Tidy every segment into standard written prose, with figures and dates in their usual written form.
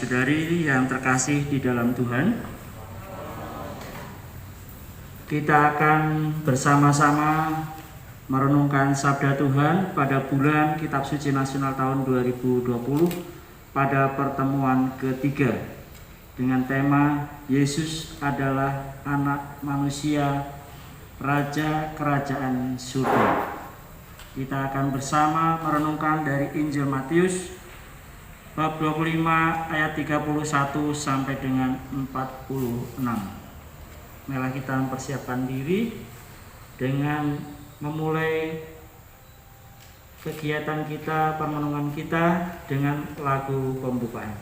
saudara-saudari yang terkasih di dalam Tuhan, kita akan bersama-sama merenungkan sabda Tuhan pada bulan Kitab Suci Nasional tahun 2020 pada pertemuan ketiga dengan tema Yesus adalah Anak Manusia, Raja Kerajaan Surga. Kita akan bersama merenungkan dari Injil Matius bab 25 ayat 31 sampai dengan 46. Marilah kita mempersiapkan diri dengan memulai kegiatan kita, permenungan kita dengan lagu pembukaan.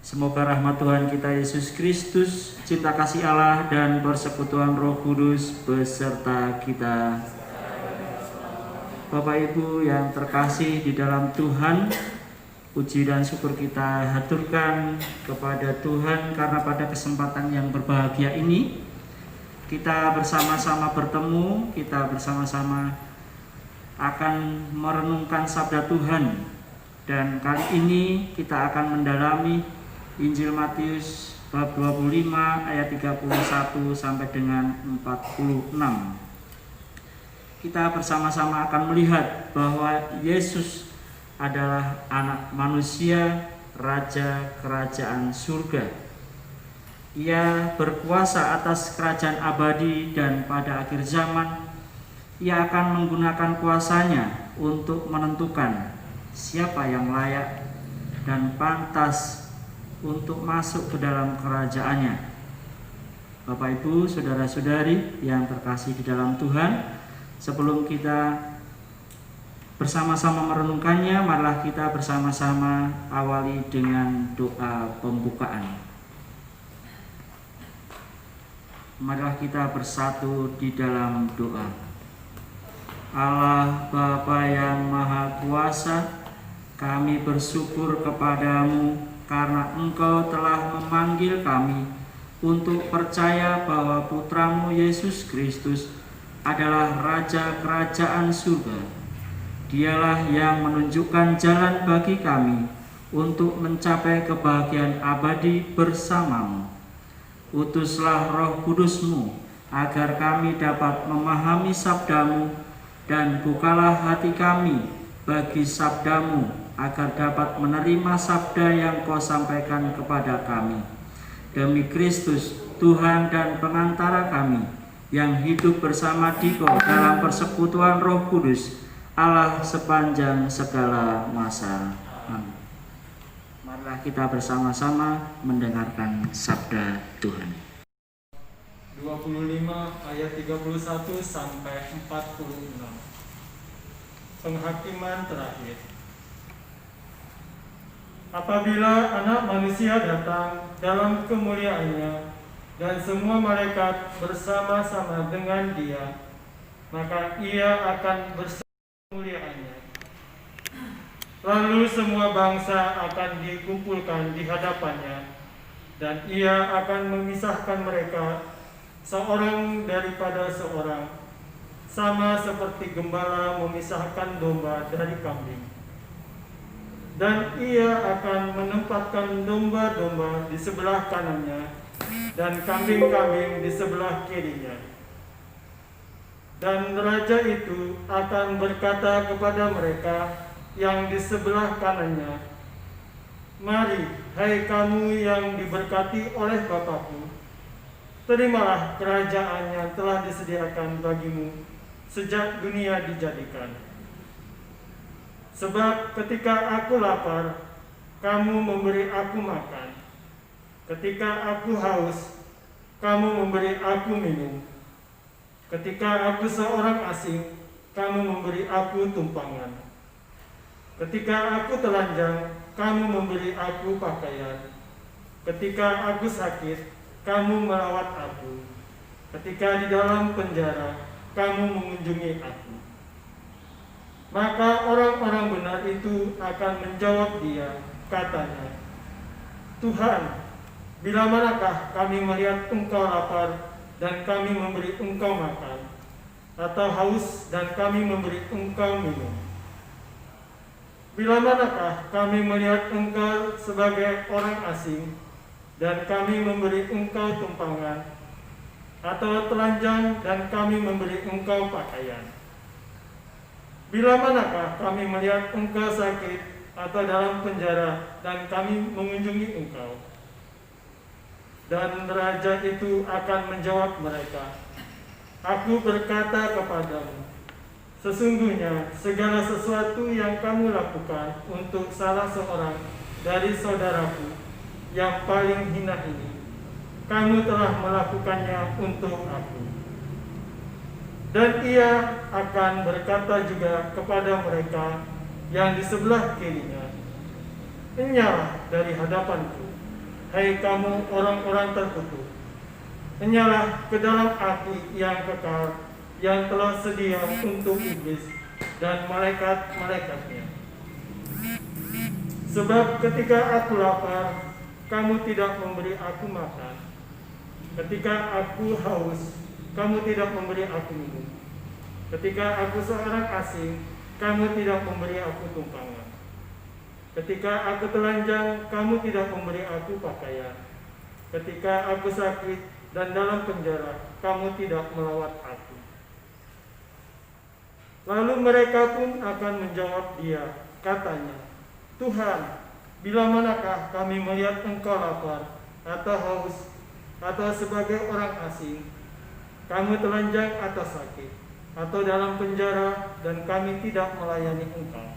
Semoga rahmat Tuhan kita Yesus Kristus, cinta kasih Allah, dan persekutuan Roh Kudus beserta kita. Bapak Ibu yang terkasih di dalam Tuhan, puji dan syukur kita haturkan kepada Tuhan karena pada kesempatan yang berbahagia ini kita bersama-sama bertemu, kita bersama-sama akan merenungkan sabda Tuhan. Dan kali ini kita akan mendalami Injil Matius bab 25 ayat 31 sampai dengan 46. Kita bersama-sama akan melihat bahwa Yesus adalah Anak Manusia, Raja Kerajaan Surga. Ia berkuasa atas kerajaan abadi dan pada akhir zaman Ia akan menggunakan kuasanya untuk menentukan siapa yang layak dan pantas untuk masuk ke dalam kerajaannya. Bapak Ibu, saudara-saudari yang terkasih di dalam Tuhan, sebelum kita bersama-sama merenungkannya, marilah kita bersama-sama awali dengan doa pembukaan. Marilah kita bersatu di dalam doa. Allah Bapa yang Maha Kuasa, kami bersyukur kepadamu karena Engkau telah memanggil kami untuk percaya bahwa Putramu Yesus Kristus adalah Raja Kerajaan Surga. Dialah yang menunjukkan jalan bagi kami untuk mencapai kebahagiaan abadi bersamamu. Utuslah Roh Kudus-Mu agar kami dapat memahami sabda-Mu, dan bukalah hati kami bagi sabda-Mu agar dapat menerima sabda yang Kau sampaikan kepada kami. Demi Kristus, Tuhan dan pengantara kami, yang hidup bersama Dikau dalam persekutuan Roh Kudus, Allah sepanjang segala masa. Amin. Marilah kita bersama-sama mendengarkan sabda Tuhan. 25 ayat 31 sampai 46. Penghakiman terakhir. Apabila Anak Manusia datang dalam kemuliaannya dan semua malaikat bersama-sama dengan Dia, maka Ia akan bersama kemuliaannya. Lalu semua bangsa akan dikumpulkan di hadapannya, dan Ia akan memisahkan mereka seorang daripada seorang, sama seperti gembala memisahkan domba dari kambing. Dan Ia akan menempatkan domba-domba di sebelah kanannya dan kambing-kambing di sebelah kirinya. Dan raja itu akan berkata kepada mereka, yang di sebelah kanannya. Mari, hai kamu yang diberkati oleh Bapa-Ku, terimalah kerajaan yang telah disediakan bagimu sejak dunia dijadikan. Sebab ketika aku lapar, kamu memberi aku makan. Ketika aku haus, kamu memberi aku minum. Ketika aku seorang asing, kamu memberi aku tumpangan. Ketika aku telanjang, kamu memberi aku pakaian. Ketika aku sakit, kamu merawat aku. Ketika di dalam penjara, kamu mengunjungi aku. Maka orang-orang benar itu akan menjawab dia, katanya, Tuhan, bila manakah kami melihat Engkau lapar dan kami memberi Engkau makan, atau haus dan kami memberi Engkau minum? Bila manakah kami melihat Engkau sebagai orang asing dan kami memberi Engkau tumpangan, atau telanjang dan kami memberi Engkau pakaian? Bila manakah kami melihat Engkau sakit atau dalam penjara dan kami mengunjungi Engkau? Dan raja itu akan menjawab mereka, Aku berkata kepadamu, sesungguhnya segala sesuatu yang kamu lakukan untuk salah seorang dari saudaraku yang paling hina ini, kamu telah melakukannya untuk aku. Dan ia akan berkata juga kepada mereka yang di sebelah kirinya, Enyalah dari hadapanku, hai kamu orang-orang terkutuk, enyalah ke dalam api yang kekal yang telah sedia untuk iblis dan malaikat-malaikatnya. Sebab ketika aku lapar, kamu tidak memberi aku makan. Ketika aku haus, kamu tidak memberi aku minum. Ketika aku seorang asing, kamu tidak memberi aku tumpangan. Ketika aku telanjang, kamu tidak memberi aku pakaian. Ketika aku sakit dan dalam penjara, kamu tidak melawat aku. Lalu mereka pun akan menjawab dia, katanya, Tuhan, bila manakah kami melihat Engkau lapar atau haus atau sebagai orang asing, kamu telanjang atau sakit, atau dalam penjara, dan kami tidak melayani Engkau?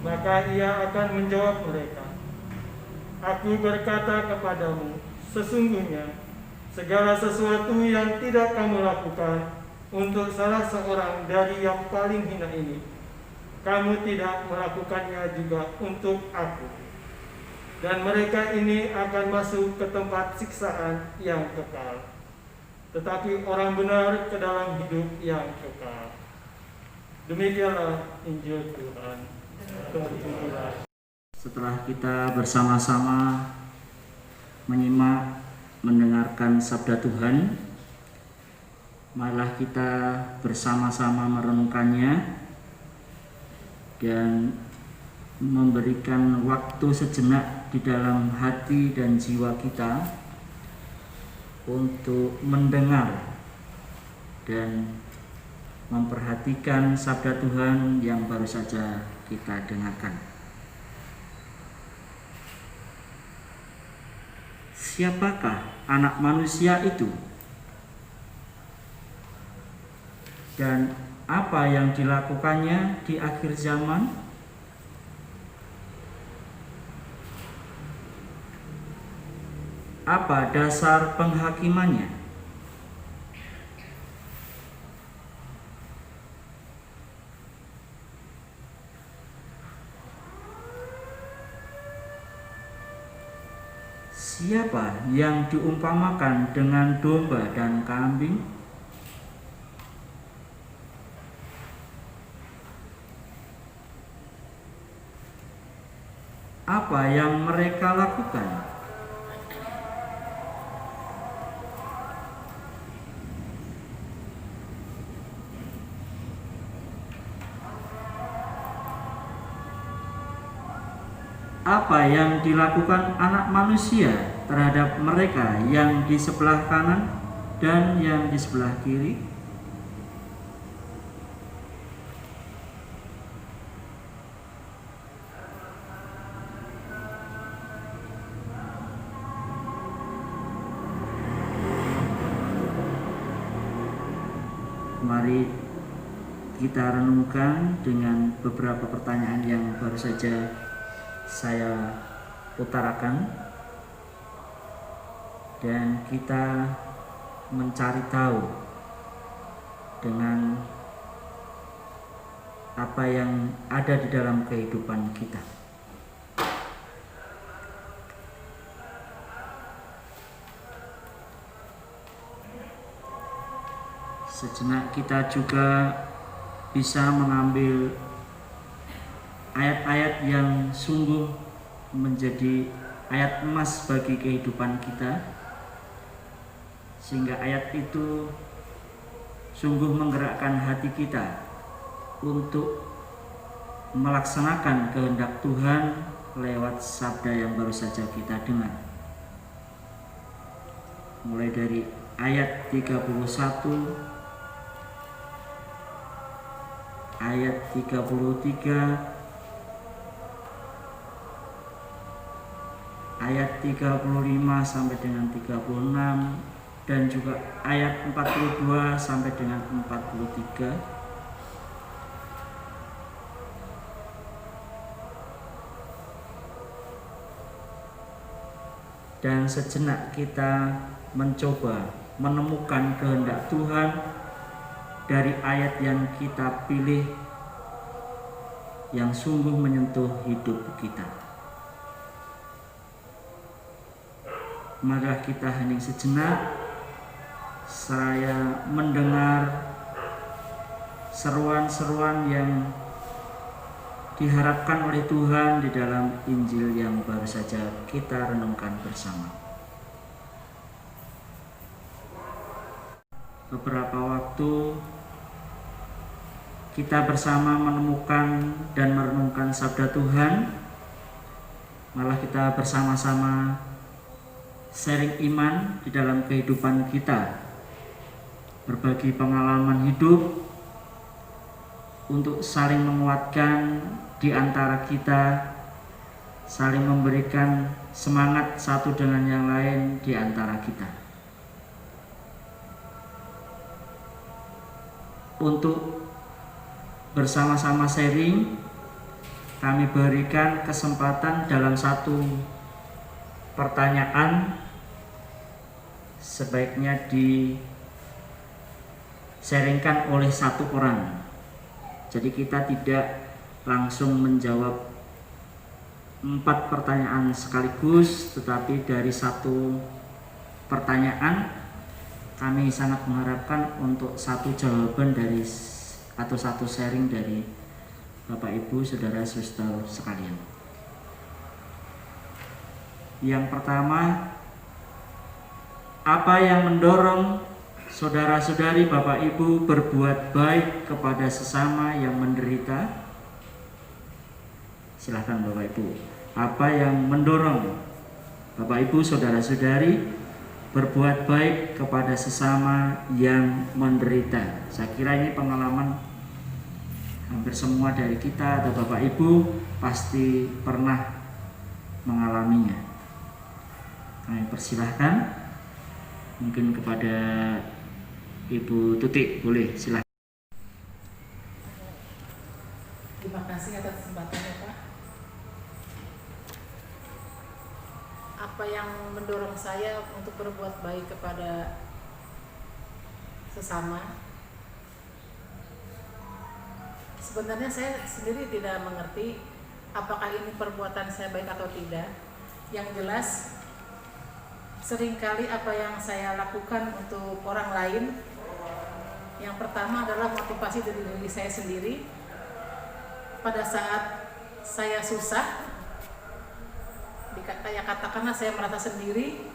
Maka ia akan menjawab mereka, Aku berkata kepadamu, sesungguhnya segala sesuatu yang tidak kamu lakukan untuk salah seorang dari yang paling hina ini, kamu tidak melakukannya juga untuk aku. Dan mereka ini akan masuk ke tempat siksaan yang kekal, tetapi orang benar ke dalam hidup yang kekal. Demikianlah Injil Tuhan. Terpujilah. Setelah kita bersama-sama menyimak, mendengarkan sabda Tuhan, marilah kita bersama-sama merenungkannya dan memberikan waktu sejenak di dalam hati dan jiwa kita untuk mendengar dan memperhatikan sabda Tuhan yang baru saja kita dengarkan. Siapakah anak manusia itu? Dan apa yang dilakukannya di akhir zaman? Apa dasar penghakimannya? Siapa yang diumpamakan dengan domba dan kambing? Apa yang mereka lakukan? Apa yang dilakukan anak manusia terhadap mereka yang di sebelah kanan dan yang di sebelah kiri? Mari kita renungkan dengan beberapa pertanyaan yang baru saja saya utarakan, dan kita mencari tahu dengan apa yang ada di dalam kehidupan kita. Sejenak kita juga bisa mengambil ayat-ayat yang sungguh menjadi ayat emas bagi kehidupan kita, sehingga ayat itu sungguh menggerakkan hati kita untuk melaksanakan kehendak Tuhan lewat sabda yang baru saja kita dengar. Mulai dari ayat 31, ayat 33, ayat 35 sampai dengan 36, dan juga ayat 42 sampai dengan 43. Dan sejenak kita mencoba menemukan kehendak Tuhan dari ayat yang kita pilih yang sungguh menyentuh hidup kita. Mari kita hening sejenak, saya mendengar seruan-seruan yang diharapkan oleh Tuhan di dalam Injil yang baru saja kita renungkan bersama. Beberapa waktu kita bersama menemukan dan merenungkan sabda Tuhan, malah kita bersama-sama sharing iman di dalam kehidupan kita, berbagi pengalaman hidup untuk saling menguatkan di antara kita, saling memberikan semangat satu dengan yang lain di antara kita. Untuk bersama-sama sharing, kami berikan kesempatan dalam satu pertanyaan sebaiknya di-sharingkan oleh satu orang. Jadi kita tidak langsung menjawab 4 pertanyaan sekaligus, tetapi dari satu pertanyaan kami sangat mengharapkan untuk satu jawaban dari atau satu sharing dari Bapak Ibu Saudara Suster sekalian. Yang pertama, apa yang mendorong saudara-saudari Bapak Ibu berbuat baik kepada sesama yang menderita? Silahkan Bapak Ibu. Apa yang mendorong Bapak Ibu saudara-saudari berbuat baik kepada sesama yang menderita? Saya kira ini pengalaman hampir semua dari kita atau Bapak Ibu pasti pernah mengalaminya. Kami persilahkan, mungkin kepada Ibu Tutik, boleh silahkan. Terima kasih atas kesempatannya, Pak. Apa yang mendorong saya untuk berbuat baik kepada sesama? Sebenarnya saya sendiri tidak mengerti apakah ini perbuatan saya baik atau tidak. Yang jelas, seringkali apa yang saya lakukan untuk orang lain, yang pertama adalah motivasi dari diri saya sendiri. Pada saat saya susah, katakanlah saya merasa sendiri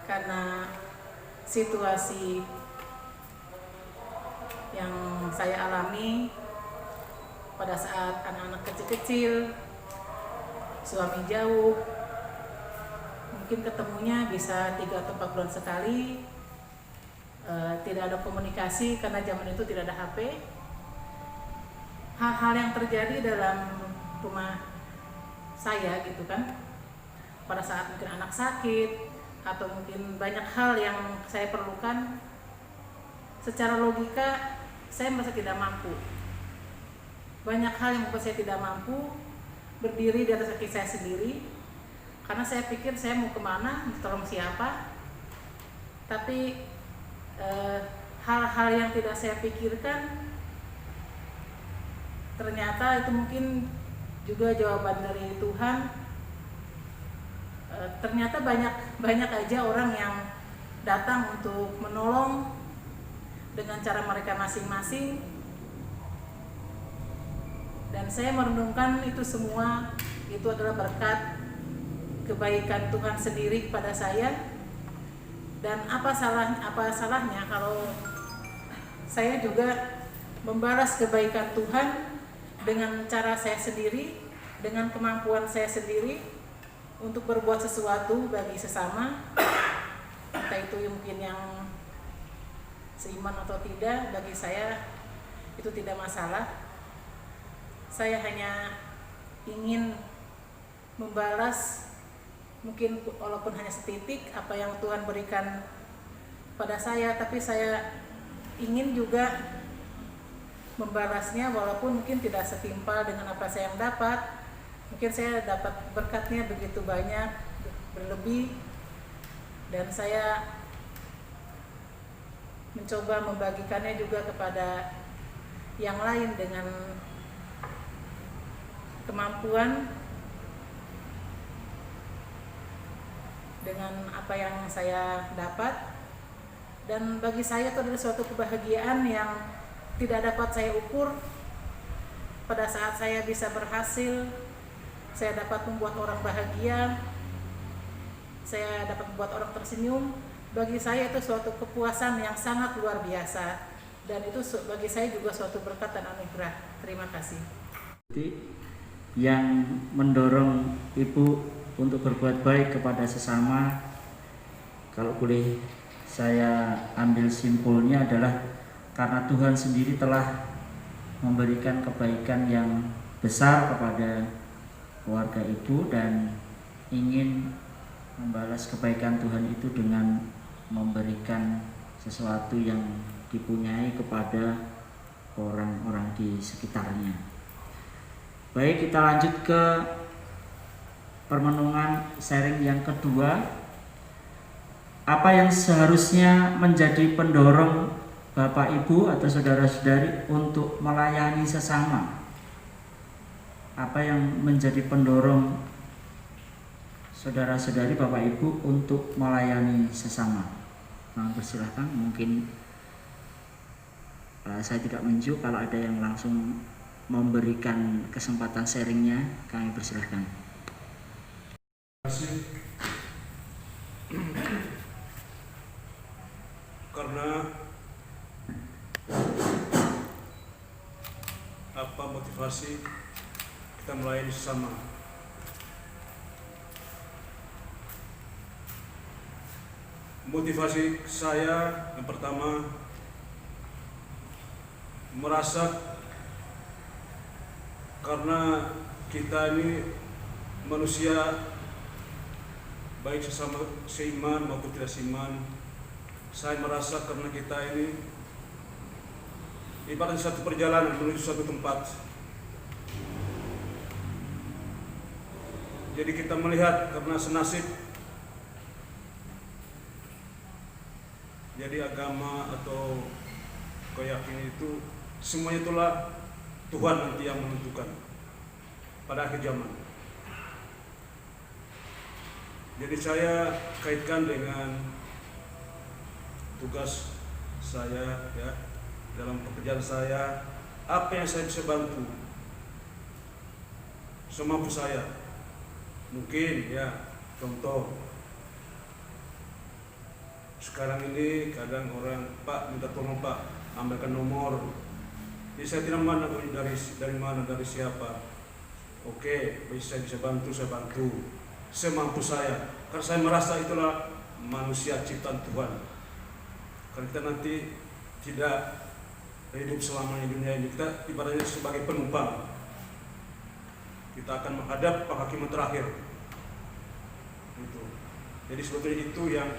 karena situasi yang saya alami pada saat anak-anak kecil-kecil, suami jauh, mungkin ketemunya bisa 3 atau 4 bulan sekali, tidak ada komunikasi karena zaman itu tidak ada HP. Hal-hal yang terjadi dalam rumah saya gitu kan, pada saat mungkin anak sakit atau mungkin banyak hal yang saya perlukan, secara logika saya merasa tidak mampu. Banyak hal yang membuat saya tidak mampu berdiri di atas kaki saya sendiri, karena saya pikir saya mau kemana, mau tolong siapa. Tapi hal-hal yang tidak saya pikirkan ternyata itu mungkin juga jawaban dari Tuhan. Ternyata banyak aja orang yang datang untuk menolong dengan cara mereka masing-masing, dan saya merenungkan itu semua itu adalah berkat kebaikan Tuhan sendiri kepada saya. Dan apa salahnya kalau saya juga membalas kebaikan Tuhan dengan cara saya sendiri, dengan kemampuan saya sendiri untuk berbuat sesuatu bagi sesama, entah itu mungkin yang seiman atau tidak. Bagi saya itu tidak masalah. Saya hanya ingin membalas, mungkin walaupun hanya setitik, apa yang Tuhan berikan pada saya, tapi saya ingin juga membalasnya walaupun mungkin tidak setimpal dengan apa saya yang dapat. Mungkin saya dapat berkatnya begitu banyak, berlebih, dan saya mencoba membagikannya juga kepada yang lain dengan kemampuan, dengan apa yang saya dapat. Dan bagi saya itu adalah suatu kebahagiaan yang tidak dapat saya ukur. Pada saat saya bisa berhasil, saya dapat membuat orang bahagia, saya dapat membuat orang tersenyum. Bagi saya itu suatu kepuasan yang sangat luar biasa, dan itu bagi saya juga suatu berkat dan anugerah. Terima kasih. Yang mendorong Ibu untuk berbuat baik kepada sesama, kalau boleh saya ambil simpulnya adalah karena Tuhan sendiri telah memberikan kebaikan yang besar kepada keluarga Ibu, dan ingin membalas kebaikan Tuhan itu dengan memberikan sesuatu yang dipunyai kepada orang-orang di sekitarnya. Baik, kita lanjut ke permenungan sharing yang kedua. Apa yang seharusnya menjadi pendorong Bapak Ibu atau saudara-saudari untuk melayani sesama? Apa yang menjadi pendorong saudara-saudari Bapak Ibu untuk melayani sesama? Nah, persilahkan, mungkin saya tidak menunjuk, kalau ada yang langsung memberikan kesempatan sharingnya, kami persilahkan. Terima kasih. Karena apa motivasi kita melayani sesama? Motivasi saya yang pertama, merasa karena kita ini manusia, baik sesama seiman maupun tidak seiman, saya merasa karena kita ini ibarat satu perjalanan menuju suatu tempat. Jadi kita melihat karena senasib. Jadi agama atau keyakinan itu semuanya itulah Tuhan nanti yang menentukan pada akhir zaman. Jadi saya kaitkan dengan tugas saya, ya, dalam pekerjaan saya, apa yang saya bisa bantu semampu saya. Mungkin ya, contoh sekarang ini kadang orang, Pak minta tolong Pak ambilkan nomor. Jadi saya tidak mana dari mana, dari siapa. Oke, saya bisa bantu, saya bantu semampu saya. Karena saya merasa itulah manusia ciptaan Tuhan. Karena kita nanti tidak hidup selamanya di dunia ini, kita ibaratnya sebagai penumpang. Kita akan menghadap penghakiman terakhir. Gitu. Jadi sebetulnya itu yang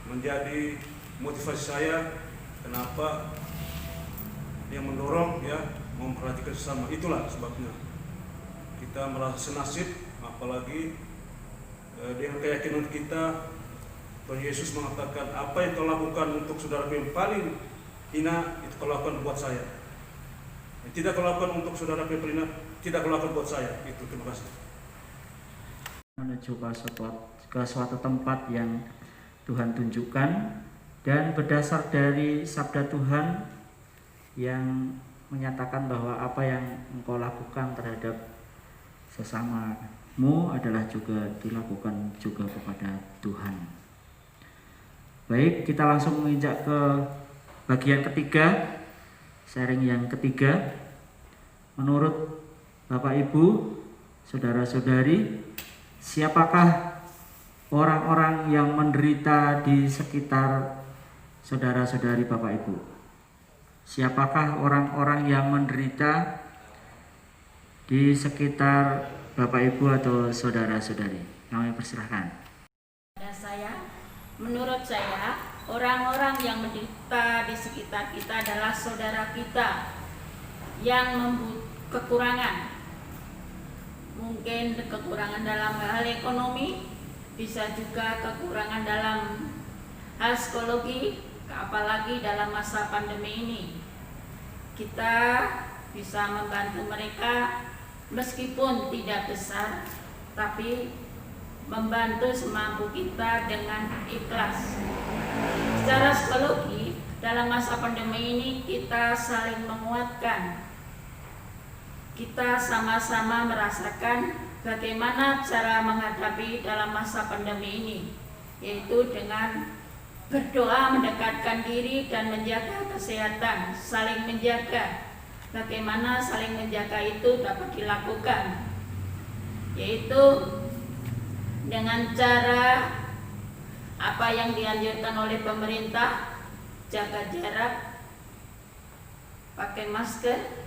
menjadi motivasi saya kenapa yang mendorong ya memperhatikan sesama. Itulah sebabnya kita merasa senasib, apalagi dengan keyakinan kita Tuhan Yesus mengatakan, apa yang kau lakukan untuk saudaraku yang paling hina, itu kau lakukan buat saya. Tidak kau lakukan untuk saudaraku yang paling hina, tidak kau lakukan buat saya. Itu, terima kasih. Menuju ke suatu tempat yang Tuhan tunjukkan, dan berdasar dari sabda Tuhan yang menyatakan bahwa apa yang engkau lakukan terhadap sesamamu adalah juga dilakukan juga kepada Tuhan. Baik, kita langsung menginjak ke bagian ketiga, sharing yang ketiga. Menurut Bapak Ibu, saudara-saudari, siapakah orang-orang yang menderita di sekitar saudara-saudari Bapak Ibu? Siapakah orang-orang yang menderita di sekitar Bapak Ibu atau saudara-saudari? Kami persilahkan. Menurut saya, orang-orang yang menderita di sekitar kita adalah saudara kita yang kekurangan. Mungkin kekurangan dalam hal ekonomi, bisa juga kekurangan dalam hal psikologi, apalagi dalam masa pandemi ini. Kita bisa membantu mereka meskipun tidak besar, tapi membantu semampu kita dengan ikhlas. Secara psikologi, dalam masa pandemi ini kita saling menguatkan. Kita sama-sama merasakan bagaimana cara menghadapi dalam masa pandemi ini, yaitu dengan berdoa, mendekatkan diri dan menjaga kesehatan, saling menjaga. Bagaimana saling menjaga itu dapat dilakukan, yaitu dengan cara apa yang dianjurkan oleh pemerintah, jaga jarak, pakai masker,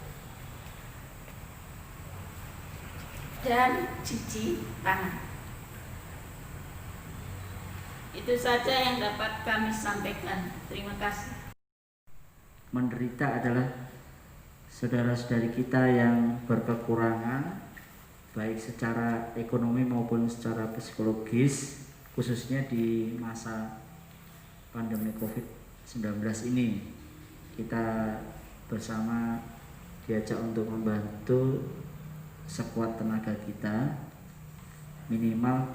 dan cuci tangan. Itu saja yang dapat kami sampaikan. Terima kasih. Menderita adalah saudara-saudari kita yang berkekurangan, baik secara ekonomi maupun secara psikologis, khususnya di masa pandemi COVID-19 ini. Kita bersama diajak untuk membantu sekuat tenaga kita, minimal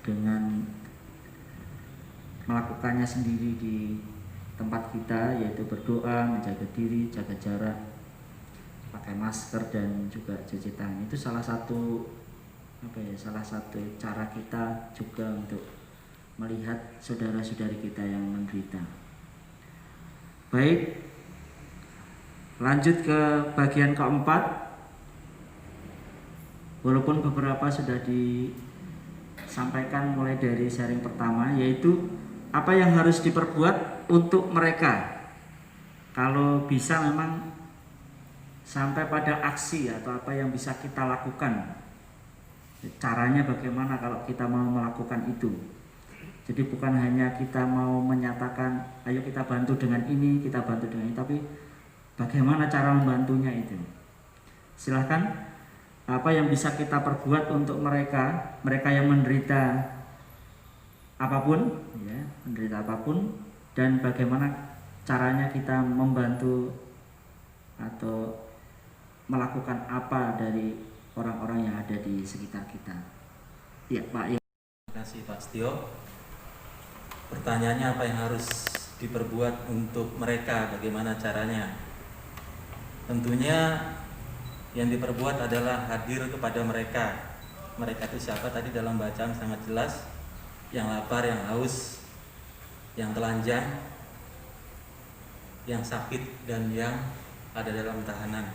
dengan melakukannya sendiri di tempat kita, yaitu berdoa, menjaga diri, jaga jarak, pakai masker, dan juga cuci tangan. Itu salah satu cara kita juga untuk melihat saudara-saudari kita yang menderita. Baik, lanjut ke bagian keempat. Walaupun beberapa sudah disampaikan mulai dari sharing pertama, yaitu apa yang harus diperbuat untuk mereka. Kalau bisa memang sampai pada aksi atau apa yang bisa kita lakukan, caranya bagaimana kalau kita mau melakukan itu. Jadi bukan hanya kita mau menyatakan ayo kita bantu dengan ini, kita bantu dengan ini, tapi bagaimana cara membantunya itu. Silahkan, apa yang bisa kita perbuat untuk mereka yang menderita apapun, ya, menderita apapun, dan bagaimana caranya kita membantu atau melakukan apa dari orang-orang yang ada di sekitar kita. Ya, Pak. Terima kasih Pak Setio. Pertanyaannya, apa yang harus diperbuat untuk mereka, bagaimana caranya? Tentunya yang diperbuat adalah hadir kepada mereka. Mereka itu siapa? Tadi dalam bacaan sangat jelas. Yang lapar, yang haus, yang telanjang, yang sakit, dan yang ada dalam tahanan.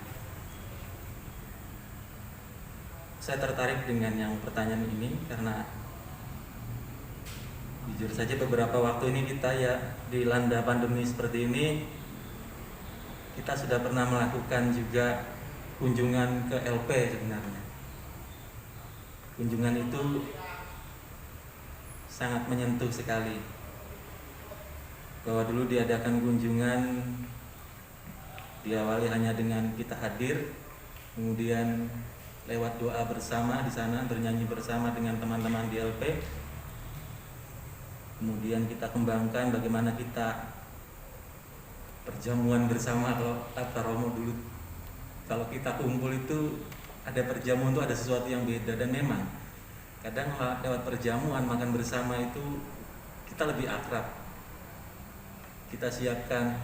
Saya tertarik dengan yang pertanyaan ini karena jujur saja beberapa waktu ini kita ya dilanda pandemi seperti ini, kita sudah pernah melakukan juga kunjungan ke LP sebenarnya. Kunjungan itu sangat menyentuh sekali. Bahwa dulu diadakan kunjungan diawali hanya dengan kita hadir, kemudian lewat doa bersama di sana, bernyanyi bersama dengan teman-teman di LP. Kemudian kita kembangkan bagaimana kita perjamuan bersama atau Romo dulu. Kalau kita kumpul itu ada perjamuan itu ada sesuatu yang beda, dan memang kadang lewat perjamuan makan bersama itu kita lebih akrab. Kita siapkan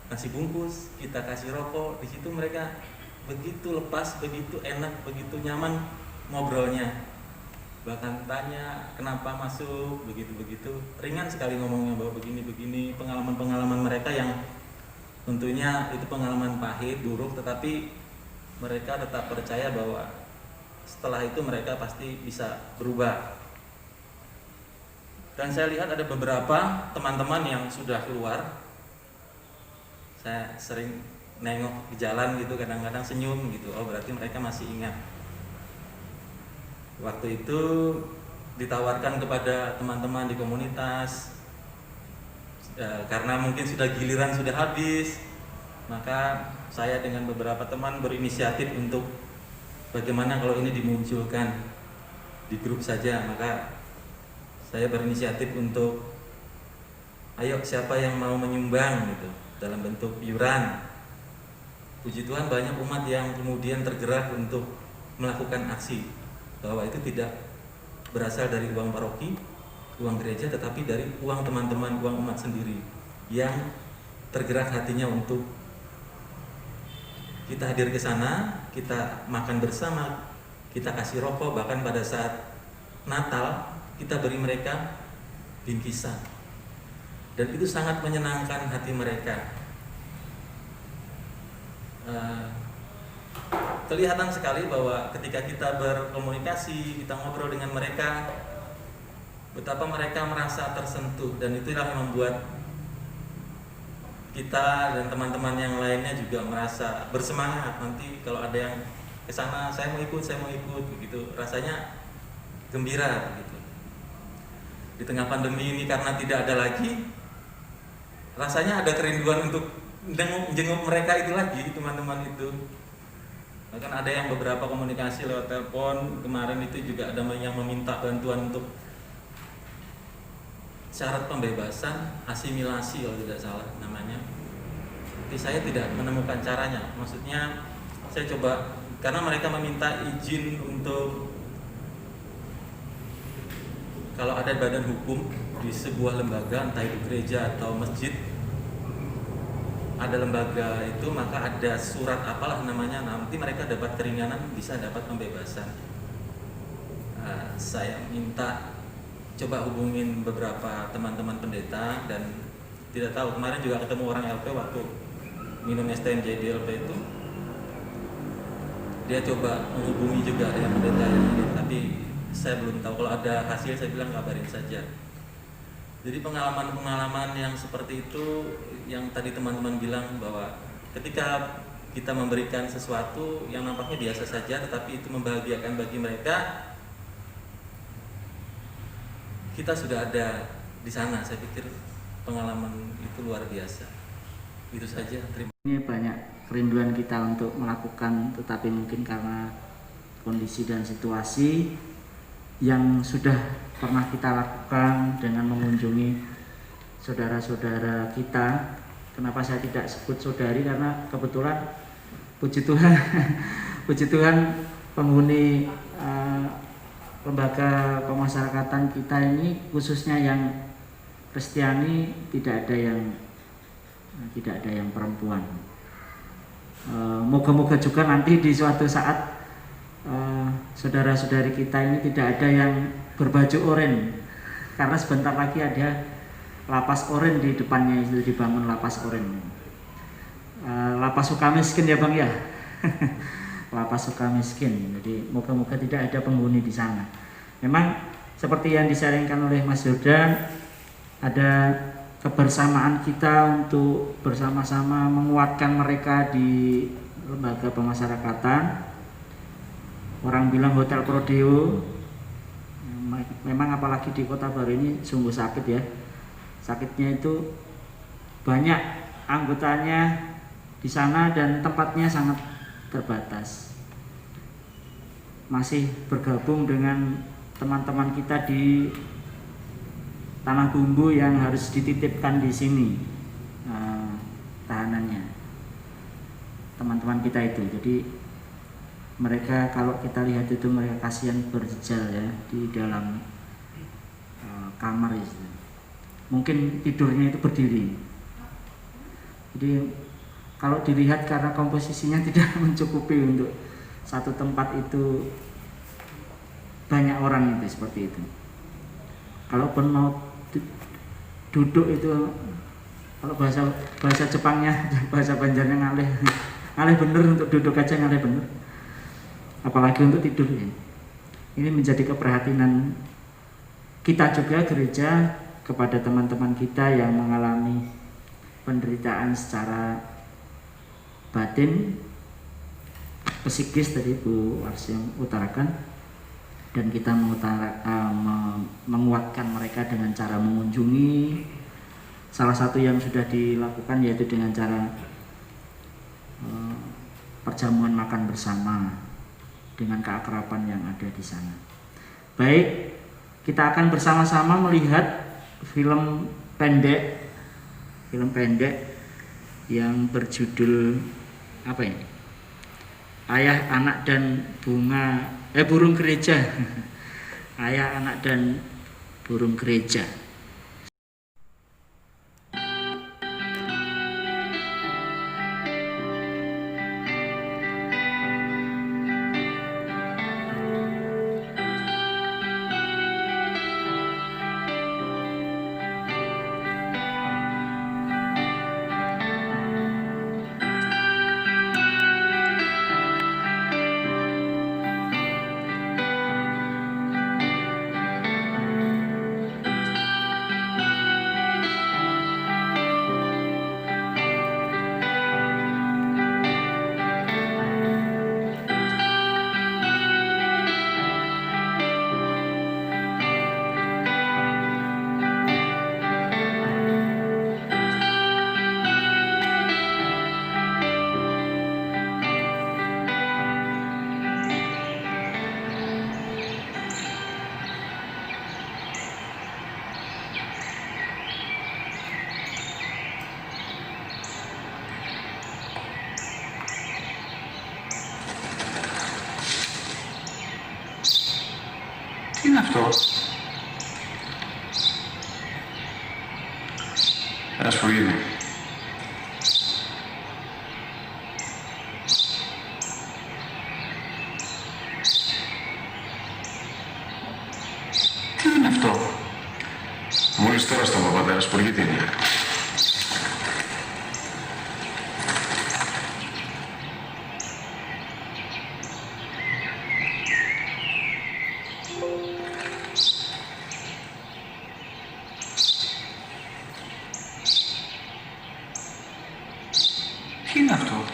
nasi bungkus, kita kasih rokok, di situ mereka begitu lepas, begitu enak, begitu nyaman ngobrolnya. Bahkan tanya kenapa masuk, begitu-begitu ringan sekali ngomongnya, bahwa begini-begini pengalaman-pengalaman mereka yang tentunya itu pengalaman pahit, buruk, tetapi mereka tetap percaya bahwa setelah itu mereka pasti bisa berubah. Dan saya lihat ada beberapa teman-teman yang sudah keluar. Saya sering nengok di jalan gitu, kadang-kadang senyum gitu. Oh, berarti mereka masih ingat. Waktu itu ditawarkan kepada teman-teman di komunitas, karena mungkin sudah giliran sudah habis, maka saya dengan beberapa teman berinisiatif untuk bagaimana kalau ini dimunculkan di grup saja. Maka saya berinisiatif untuk ayo siapa yang mau menyumbang gitu dalam bentuk iuran. Puji Tuhan banyak umat yang kemudian tergerak untuk melakukan aksi, bahwa itu tidak berasal dari uang paroki, uang gereja, tetapi dari uang teman-teman, uang umat sendiri yang tergerak hatinya untuk kita hadir ke sana, kita makan bersama, kita kasih rokok, bahkan pada saat Natal kita beri mereka bingkisan. Dan itu sangat menyenangkan hati mereka. Kelihatan sekali bahwa ketika kita berkomunikasi, kita ngobrol dengan mereka, betapa mereka merasa tersentuh, dan itulah yang membuat kita dan teman-teman yang lainnya juga merasa bersemangat. Nanti kalau ada yang ke sana, saya mau ikut begitu. Rasanya gembira begitu. Di tengah pandemi ini karena tidak ada lagi, rasanya ada kerinduan untuk jenguk mereka itu lagi, teman-teman itu. Bahkan ada yang beberapa komunikasi lewat telepon kemarin itu juga ada yang meminta bantuan untuk syarat pembebasan asimilasi kalau tidak salah namanya. Tapi saya tidak menemukan caranya. Maksudnya saya coba, karena mereka meminta izin untuk kalau ada badan hukum di sebuah lembaga, entah itu gereja atau masjid, ada lembaga itu, maka ada surat apalah namanya, nanti mereka dapat keringanan, bisa dapat pembebasan. Saya minta coba hubungin beberapa teman-teman pendeta, dan tidak tahu, kemarin juga ketemu orang LP waktu minum STMJ di LP itu, dia coba menghubungi juga yang pendeta ini, tapi saya belum tahu. Kalau ada hasil saya bilang kabarin saja. Jadi pengalaman-pengalaman yang seperti itu yang tadi teman-teman bilang, bahwa ketika kita memberikan sesuatu yang nampaknya biasa saja tetapi itu membahagiakan bagi mereka, kita sudah ada di sana. Saya pikir pengalaman itu luar biasa. Itu saja. Terima kasih. Ini banyak kerinduan kita untuk melakukan, tetapi mungkin karena kondisi dan situasi yang sudah pernah kita lakukan dengan mengunjungi saudara-saudara kita. Kenapa saya tidak sebut saudari? Karena kebetulan puji Tuhan penghuni lembaga pemasyarakatan kita ini, khususnya yang Kristiani, tidak ada yang perempuan. Moga-moga juga nanti di suatu saat saudara-saudari kita ini tidak ada yang berbaju oranye, karena sebentar lagi ada lapas oranye di depannya, itu dibangun lapas oranye. Lapas Sukamiskin ya Bang ya. Lapas Sukamiskin. Jadi moga-moga tidak ada penghuni di sana. Memang seperti yang disaringkan oleh Mas Yordan, ada kebersamaan kita untuk bersama-sama menguatkan mereka di lembaga pemasyarakatan. Orang bilang hotel Prodeo, memang apalagi di Kota Baru ini sungguh sakit ya. Sakitnya itu banyak anggotanya di sana dan tempatnya sangat terbatas. Masih bergabung dengan teman-teman kita di Tanah Bumbu yang harus dititipkan di sini tahanannya, teman-teman kita itu. Jadi mereka, kalau kita lihat itu, mereka kasihan berjejal ya di dalam kamar itu. Mungkin tidurnya itu berdiri. Jadi kalau dilihat, karena komposisinya tidak mencukupi untuk satu tempat itu banyak orang itu seperti itu. Kalaupun mau duduk itu, kalau bahasa Jepangnya, bahasa Banjarnya ngalih bener, untuk duduk aja ngalih bener, apalagi untuk tidur ya. Ini menjadi keprihatinan kita juga gereja kepada teman-teman kita yang mengalami penderitaan secara batin, psikis tadi Bu Warsim utarakan, dan kita menguatkan mereka dengan cara mengunjungi. Salah satu yang sudah dilakukan yaitu dengan cara perjamuan makan bersama dengan keakraban yang ada di sana. Baik, kita akan bersama-sama melihat film pendek yang berjudul apa ini? Ayah, Anak dan Burung Gereja. Ayah, Anak dan Burung Gereja. Τι είναι αυτό? Ένα σπουργίδι. Τι είναι αυτό? Μόλις τώρα στο παπάτα, ένα σπουργίδι είναι. Τι είναι αυτό?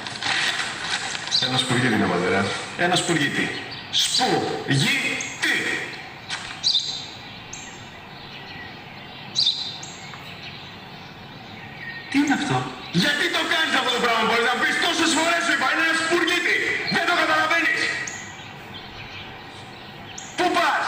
Ένα σπουργίτη είναι, πατέρα. Ένα σπουργίτη. Σπουργίτη! Τι είναι αυτό? Γιατί το κάνεις αυτό το πράγμα? Μπορείς να πεις τόσες φορές σου είπα, είναι ένα σπουργίτη! Δεν το καταλαβαίνεις! Πού πας?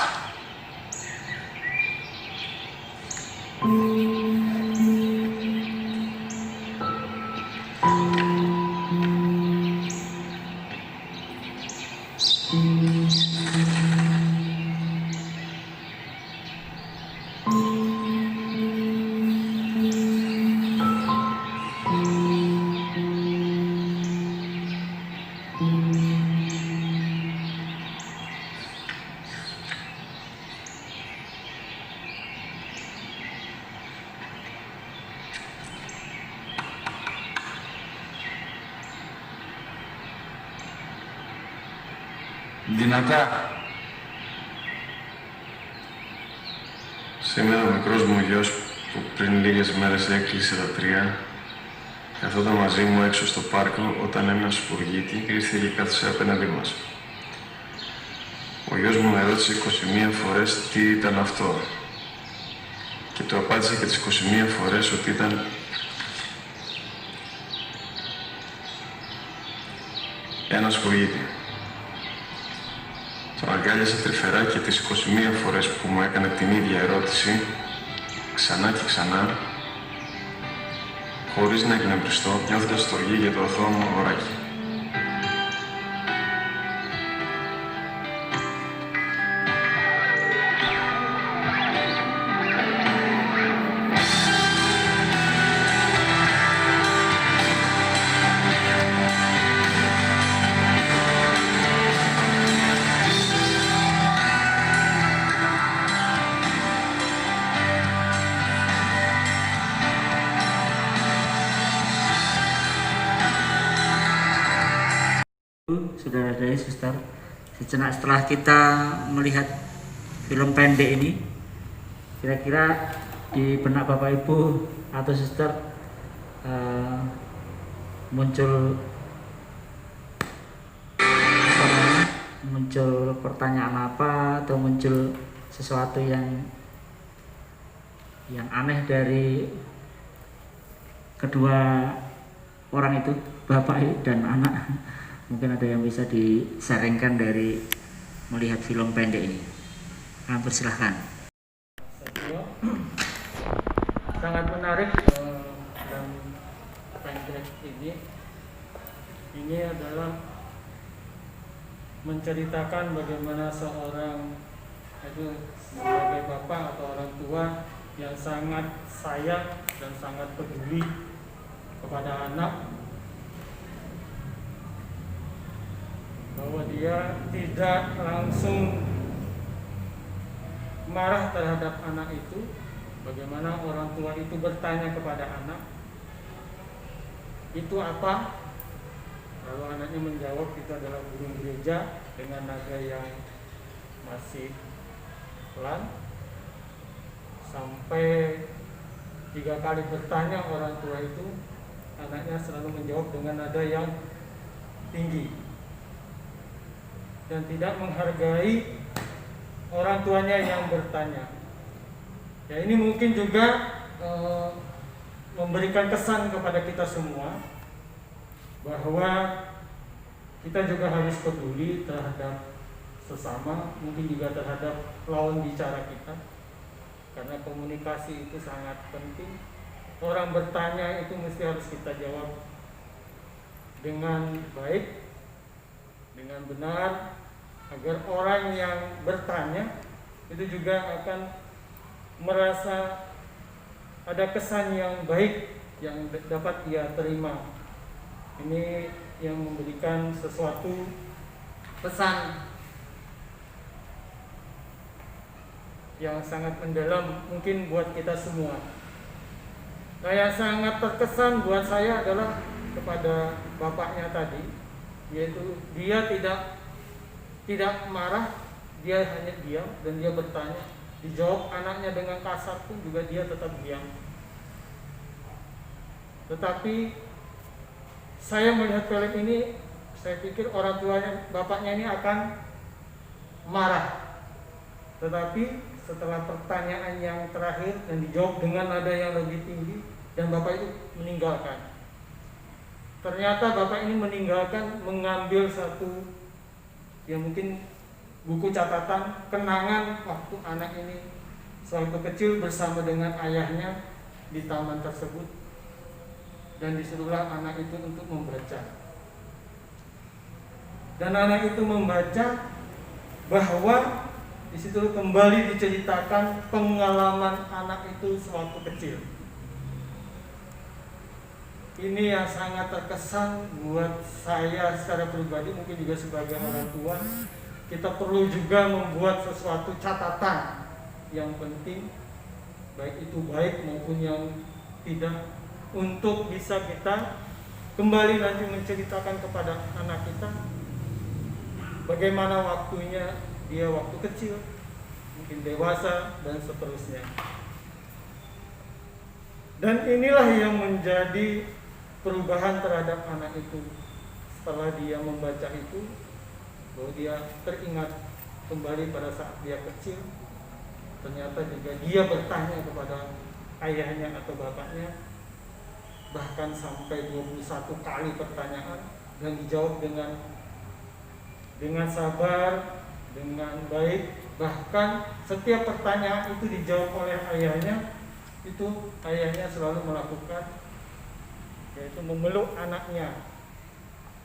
Δυνατά. Σήμερα ο μικρός μου γιος που πριν λίγες μέρες έκλεισε τα 3 καθόταν μαζί μου έξω στο πάρκο όταν ένα σπουργίτη ήρθε και κάθισε απέναντί μας. Ο γιος μου με ρώτησε 21 φορές τι ήταν αυτό και του απάντησε και τις 21 φορές ότι ήταν ένα σπουργίτη. Τον αγκάλιασα τρυφερά και τις 21 φορές που μου έκανε την ίδια ερώτηση, ξανά και ξανά, χωρίς να εκνευριστώ, νιώθοντας στοργή για το αθώο μου αγοράκι. Saudara-saudari, suster, sejenak setelah kita melihat film pendek ini, kira-kira di benak Bapak Ibu atau suster muncul pertanyaan apa, atau muncul sesuatu yang aneh dari kedua orang itu, bapak dan anak? Mungkin ada yang bisa disaringkan dari melihat film pendek ini. Persilahkan. Sangat menarik dan pendek ini adalah menceritakan bagaimana seorang itu sebagai bapak atau orang tua yang sangat sayang dan sangat peduli kepada anak, bahwa dia tidak langsung marah terhadap anak itu. Bagaimana orang tua itu bertanya kepada anak, "Itu apa?" Lalu anaknya menjawab, "Itu adalah burung gereja," dengan nada yang masih pelan. Sampai 3 kali bertanya orang tua itu, anaknya selalu menjawab dengan nada yang tinggi dan tidak menghargai orang tuanya yang bertanya. Ya, ini mungkin juga memberikan kesan kepada kita semua bahwa kita juga harus peduli terhadap sesama, mungkin juga terhadap lawan bicara kita, karena komunikasi itu sangat penting. Orang bertanya itu mesti harus kita jawab dengan baik, dengan benar, agar orang yang bertanya itu juga akan merasa ada kesan yang baik yang dapat ia terima. Ini yang memberikan sesuatu pesan yang sangat mendalam mungkin buat kita semua. Nah, yang sangat terkesan buat saya adalah kepada bapaknya tadi, yaitu dia tidak marah, dia hanya diam dan dia bertanya. Dijawab anaknya dengan kasar pun juga dia tetap diam. Tetapi saya melihat film ini, saya pikir orang tuanya, bapaknya ini akan marah. Tetapi setelah pertanyaan yang terakhir dan dijawab dengan nada yang lebih tinggi, dan bapak itu meninggalkan. Ternyata bapak ini meninggalkan, mengambil satu yang mungkin buku catatan kenangan waktu anak ini sewaktu kecil bersama dengan ayahnya di taman tersebut, dan disuruhlah anak itu untuk membaca. Dan anak itu membaca bahwa di situ kembali diceritakan pengalaman anak itu sewaktu kecil. Ini yang sangat terkesan buat saya secara pribadi, mungkin juga sebagai orang tua. Kita perlu juga membuat sesuatu catatan yang penting, baik itu baik maupun yang tidak, untuk bisa kita kembali nanti menceritakan kepada anak kita bagaimana waktunya dia waktu kecil, mungkin dewasa, dan seterusnya. Dan inilah yang menjadi perubahan terhadap anak itu. Setelah dia membaca itu, bahwa dia teringat kembali pada saat dia kecil. Ternyata juga dia bertanya kepada ayahnya atau bapaknya, bahkan sampai 21 kali pertanyaan, dan dijawab dengan dengan sabar, dengan baik. Bahkan setiap pertanyaan itu dijawab oleh ayahnya. Itu ayahnya selalu melakukan, yaitu memeluk anaknya,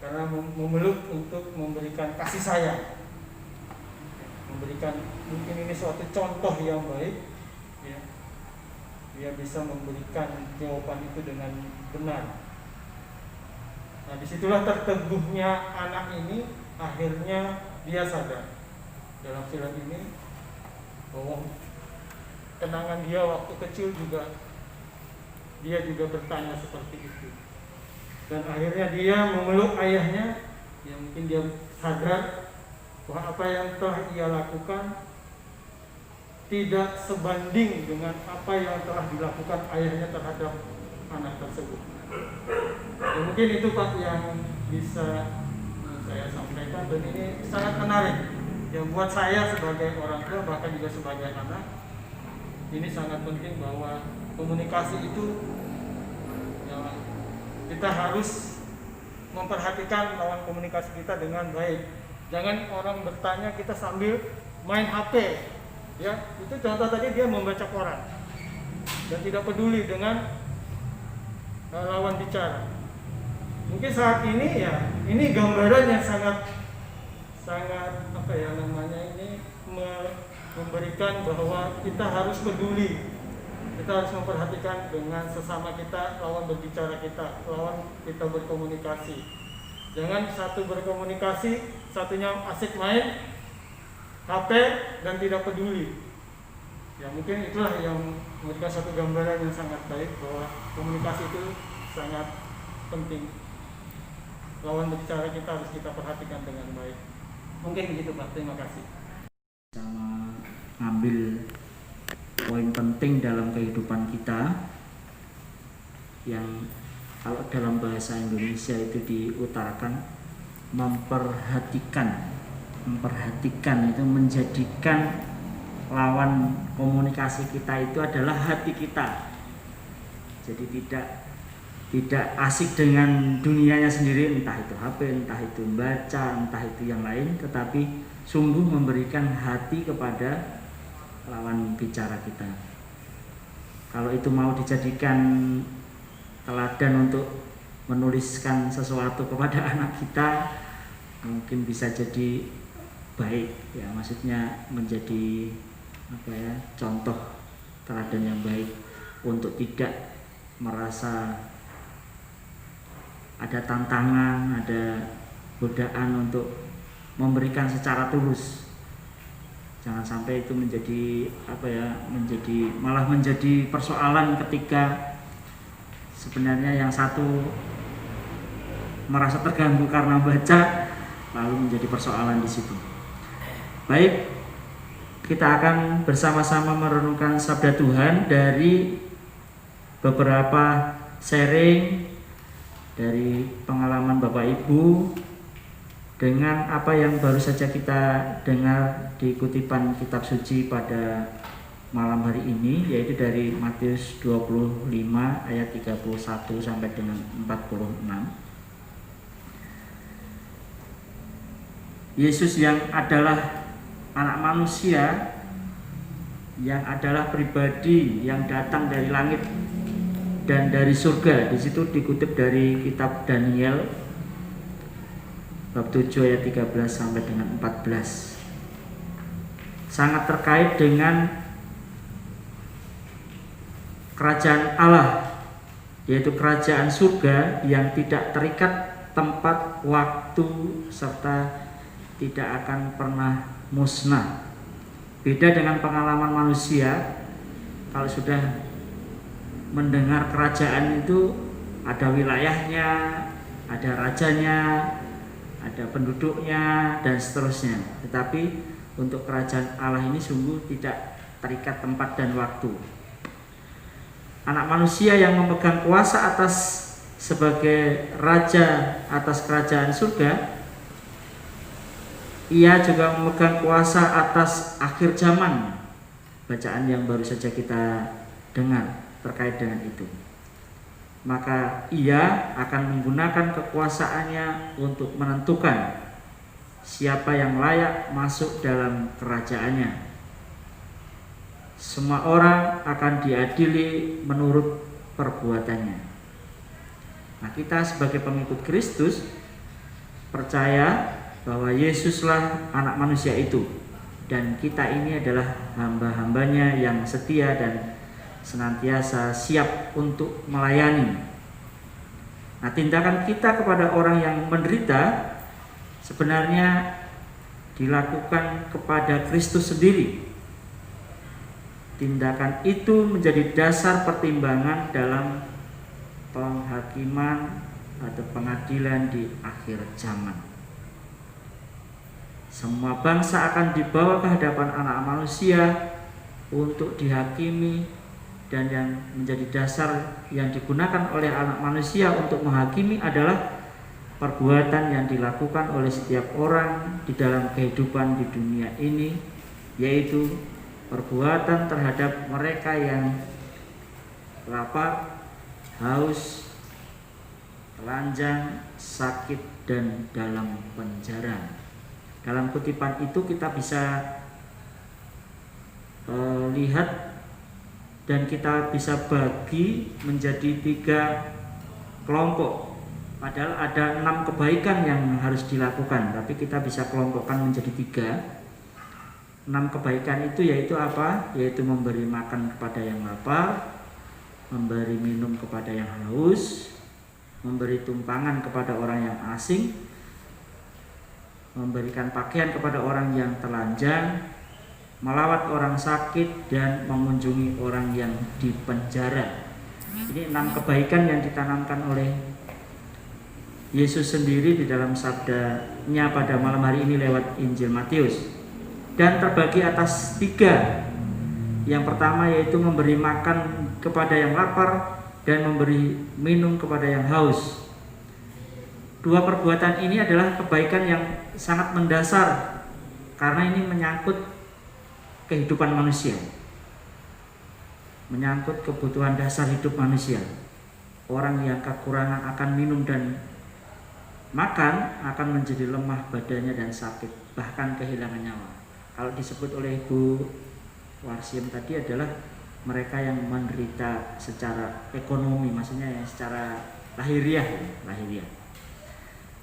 karena memeluk untuk memberikan kasih sayang, memberikan, mungkin ini suatu contoh yang baik, ya. Dia bisa memberikan jawaban itu dengan benar. Nah, disitulah terteguhnya anak ini. Akhirnya dia sadar dalam film ini bahwa kenangan dia waktu kecil juga, dia juga bertanya seperti itu. Dan akhirnya dia memeluk ayahnya. Ya, mungkin dia sadar bahwa apa yang telah ia lakukan tidak sebanding dengan apa yang telah dilakukan ayahnya terhadap anak tersebut. Ya, mungkin itu Pak yang bisa saya sampaikan, dan ini sangat menarik. Ya, buat saya sebagai orang tua, bahkan juga sebagai anak, ini sangat penting bahwa komunikasi itu, ya, kita harus memperhatikan lawan komunikasi kita dengan baik. Jangan orang bertanya kita sambil main HP. Ya, itu contoh tadi dia membaca koran dan tidak peduli dengan lawan bicara. Mungkin saat ini, ya, ini gambaran yang sangat apa ya namanya, ini memberikan bahwa kita harus peduli. Kita harus memperhatikan dengan sesama kita, lawan berbicara kita, lawan kita berkomunikasi. Jangan satu berkomunikasi, satunya asik main HP dan tidak peduli. Ya, mungkin itulah yang memberikan satu gambaran yang sangat baik bahwa komunikasi itu sangat penting. Lawan berbicara kita harus kita perhatikan dengan baik. Mungkin begitu Pak, terima kasih. Sama ngambil poin penting dalam kehidupan kita yang kalau dalam bahasa Indonesia itu diutarakan memperhatikan itu, menjadikan lawan komunikasi kita itu adalah hati kita. Jadi tidak asik dengan dunianya sendiri, entah itu HP, entah itu membaca, entah itu yang lain, tetapi sungguh memberikan hati kepada lawan bicara kita. Kalau itu mau dijadikan teladan untuk menuliskan sesuatu kepada anak kita, mungkin bisa jadi baik, ya, maksudnya menjadi apa ya, contoh teladan yang baik untuk tidak merasa ada tantangan, ada godaan untuk memberikan secara tulus. Jangan sampai itu menjadi apa ya, malah menjadi persoalan ketika sebenarnya yang satu merasa terganggu karena baca, lalu menjadi persoalan di situ. Baik, kita akan bersama-sama merenungkan sabda Tuhan dari beberapa sharing dari pengalaman Bapak Ibu dengan apa yang baru saja kita dengar di kutipan kitab suci pada malam hari ini, yaitu dari Matius 25 ayat 31 sampai dengan 46. Yesus yang adalah anak manusia, yang adalah pribadi yang datang dari langit dan dari surga. Di situ dikutip dari kitab Daniel bab 7 ayat 13 sampai dengan 14. Sangat terkait dengan kerajaan Allah, yaitu kerajaan surga yang tidak terikat tempat, waktu, serta tidak akan pernah musnah. Beda dengan pengalaman manusia, kalau sudah mendengar kerajaan itu ada wilayahnya, ada rajanya, ada penduduknya, dan seterusnya. Tetapi untuk kerajaan Allah ini sungguh tidak terikat tempat dan waktu. Anak manusia yang memegang kuasa atas sebagai raja atas kerajaan surga, ia juga memegang kuasa atas akhir zaman. Bacaan yang baru saja kita dengar terkait dengan itu. Maka ia akan menggunakan kekuasaannya untuk menentukan siapa yang layak masuk dalam kerajaannya. Semua orang akan diadili menurut perbuatannya. Nah, kita sebagai pengikut Kristus percaya bahwa Yesuslah anak manusia itu, dan kita ini adalah hamba-hambanya yang setia dan senantiasa siap untuk melayani. Nah, tindakan kita kepada orang yang menderita sebenarnya dilakukan kepada Kristus sendiri. Tindakan itu menjadi dasar pertimbangan dalam penghakiman atau pengadilan di akhir zaman. Semua bangsa akan dibawa ke hadapan Anak Manusia untuk dihakimi, dan yang menjadi dasar yang digunakan oleh Anak Manusia untuk menghakimi adalah perbuatan yang dilakukan oleh setiap orang di dalam kehidupan di dunia ini, yaitu perbuatan terhadap mereka yang lapar, haus, telanjang, sakit, dan dalam penjara. Dalam kutipan itu kita bisa lihat dan kita bisa bagi menjadi 3 kelompok. Padahal ada 6 kebaikan yang harus dilakukan, tapi kita bisa kelompokkan menjadi 3. 6 kebaikan itu yaitu apa? Yaitu memberi makan kepada yang lapar, memberi minum kepada yang haus, memberi tumpangan kepada orang yang asing, memberikan pakaian kepada orang yang telanjang, melawat orang sakit, dan mengunjungi orang yang di penjara. Ini 6 kebaikan yang ditanamkan oleh Yesus sendiri di dalam sabdanya pada malam hari ini lewat Injil Matius, dan terbagi atas 3. Yang pertama yaitu memberi makan kepada yang lapar dan memberi minum kepada yang haus. 2 perbuatan ini adalah kebaikan yang sangat mendasar karena ini menyangkut kehidupan manusia, menyangkut kebutuhan dasar hidup manusia. Orang yang kekurangan akan minum dan makan akan menjadi lemah badannya dan sakit, bahkan kehilangan nyawa. Kalau disebut oleh Ibu Warsim tadi adalah mereka yang menderita secara ekonomi, maksudnya yang secara lahiriah.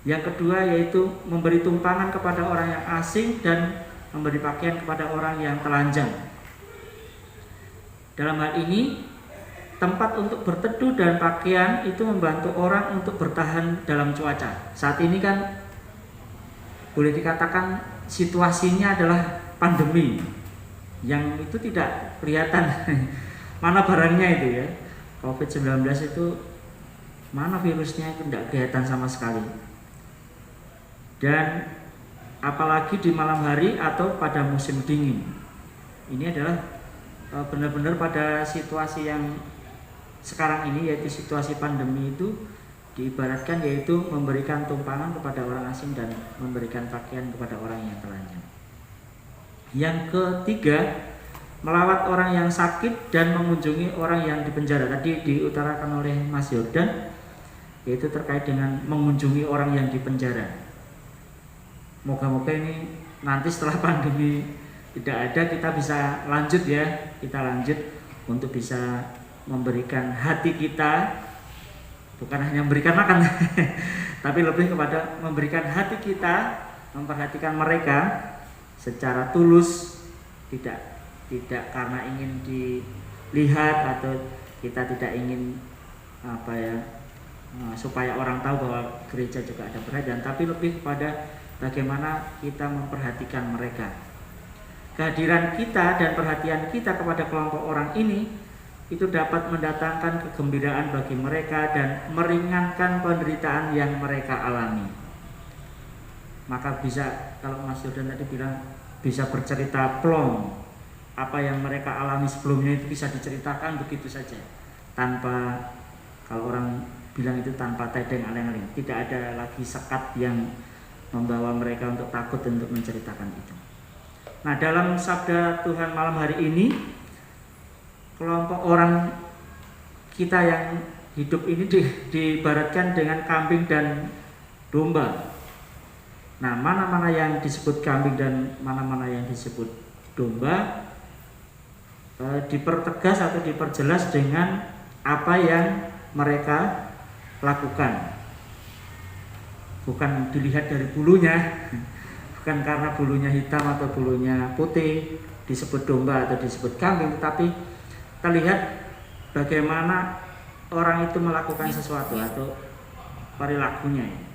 Yang kedua yaitu memberi tumpangan kepada orang yang asing dan memberi pakaian kepada orang yang telanjang. Dalam hal ini, tempat untuk berteduh dan pakaian itu membantu orang untuk bertahan dalam cuaca. Saat ini kan boleh dikatakan situasinya adalah pandemi, yang itu tidak kelihatan mana barangnya itu ya. COVID-19 itu mana virusnya itu tidak kelihatan sama sekali. Dan apalagi di malam hari atau pada musim dingin. Ini adalah benar-benar pada situasi yang sekarang ini, yaitu situasi pandemi itu diibaratkan yaitu memberikan tumpangan kepada orang asing dan memberikan pakaian kepada orang yang telanjang. Yang ketiga, melawat orang yang sakit dan mengunjungi orang yang di penjara. Tadi diutarakan oleh Mas Yordan, yaitu terkait dengan mengunjungi orang yang di penjara. Moga-moga ini nanti setelah pandemi tidak ada, kita bisa lanjut ya, kita lanjut untuk bisa memberikan hati kita, bukan hanya memberikan makan tapi lebih kepada memberikan hati kita, memperhatikan mereka secara tulus, tidak karena ingin dilihat atau kita tidak ingin supaya orang tahu bahwa gereja juga ada perhatian, tapi lebih kepada bagaimana kita memperhatikan mereka. Kehadiran kita dan perhatian kita kepada kelompok orang ini itu dapat mendatangkan kegembiraan bagi mereka dan meringankan penderitaan yang mereka alami. Maka bisa, kalau Mas Yordan tadi bilang bisa bercerita plong, apa yang mereka alami sebelumnya itu bisa diceritakan begitu saja, tanpa, kalau orang bilang itu tanpa tedeng aleng-aleng, tidak ada lagi sekat yang membawa mereka untuk takut untuk menceritakan itu. Nah, dalam sabda Tuhan malam hari ini, kelompok orang kita yang hidup ini diibaratkan dengan kambing dan domba. Nah, mana-mana yang disebut kambing dan mana-mana yang disebut domba dipertegas atau diperjelas dengan apa yang mereka lakukan. Bukan dilihat dari bulunya, bukan karena bulunya hitam atau bulunya putih disebut domba atau disebut kambing, tetapi terlihat bagaimana orang itu melakukan sesuatu atau perilakunya.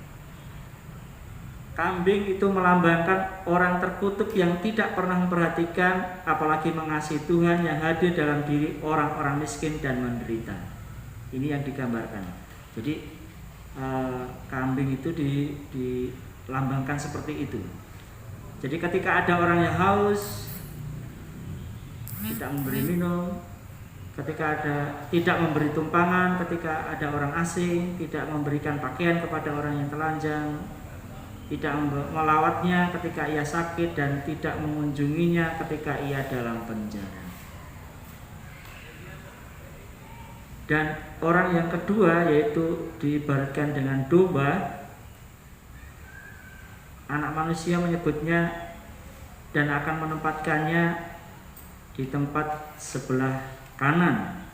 Kambing itu melambangkan orang terkutuk yang tidak pernah memperhatikan apalagi mengasihi Tuhan yang hadir dalam diri orang-orang miskin dan menderita. Ini yang digambarkan. Jadi kambing itu dilambangkan seperti itu. Jadi ketika ada orang yang haus, tidak memberi minum, ketika tidak memberi tumpangan, ketika ada orang asing, tidak memberikan pakaian kepada orang yang telanjang, tidak melawatnya ketika ia sakit, dan tidak mengunjunginya ketika ia dalam penjara. Dan orang yang kedua yaitu diibaratkan dengan domba. Anak manusia menyebutnya dan akan menempatkannya di tempat sebelah kanan.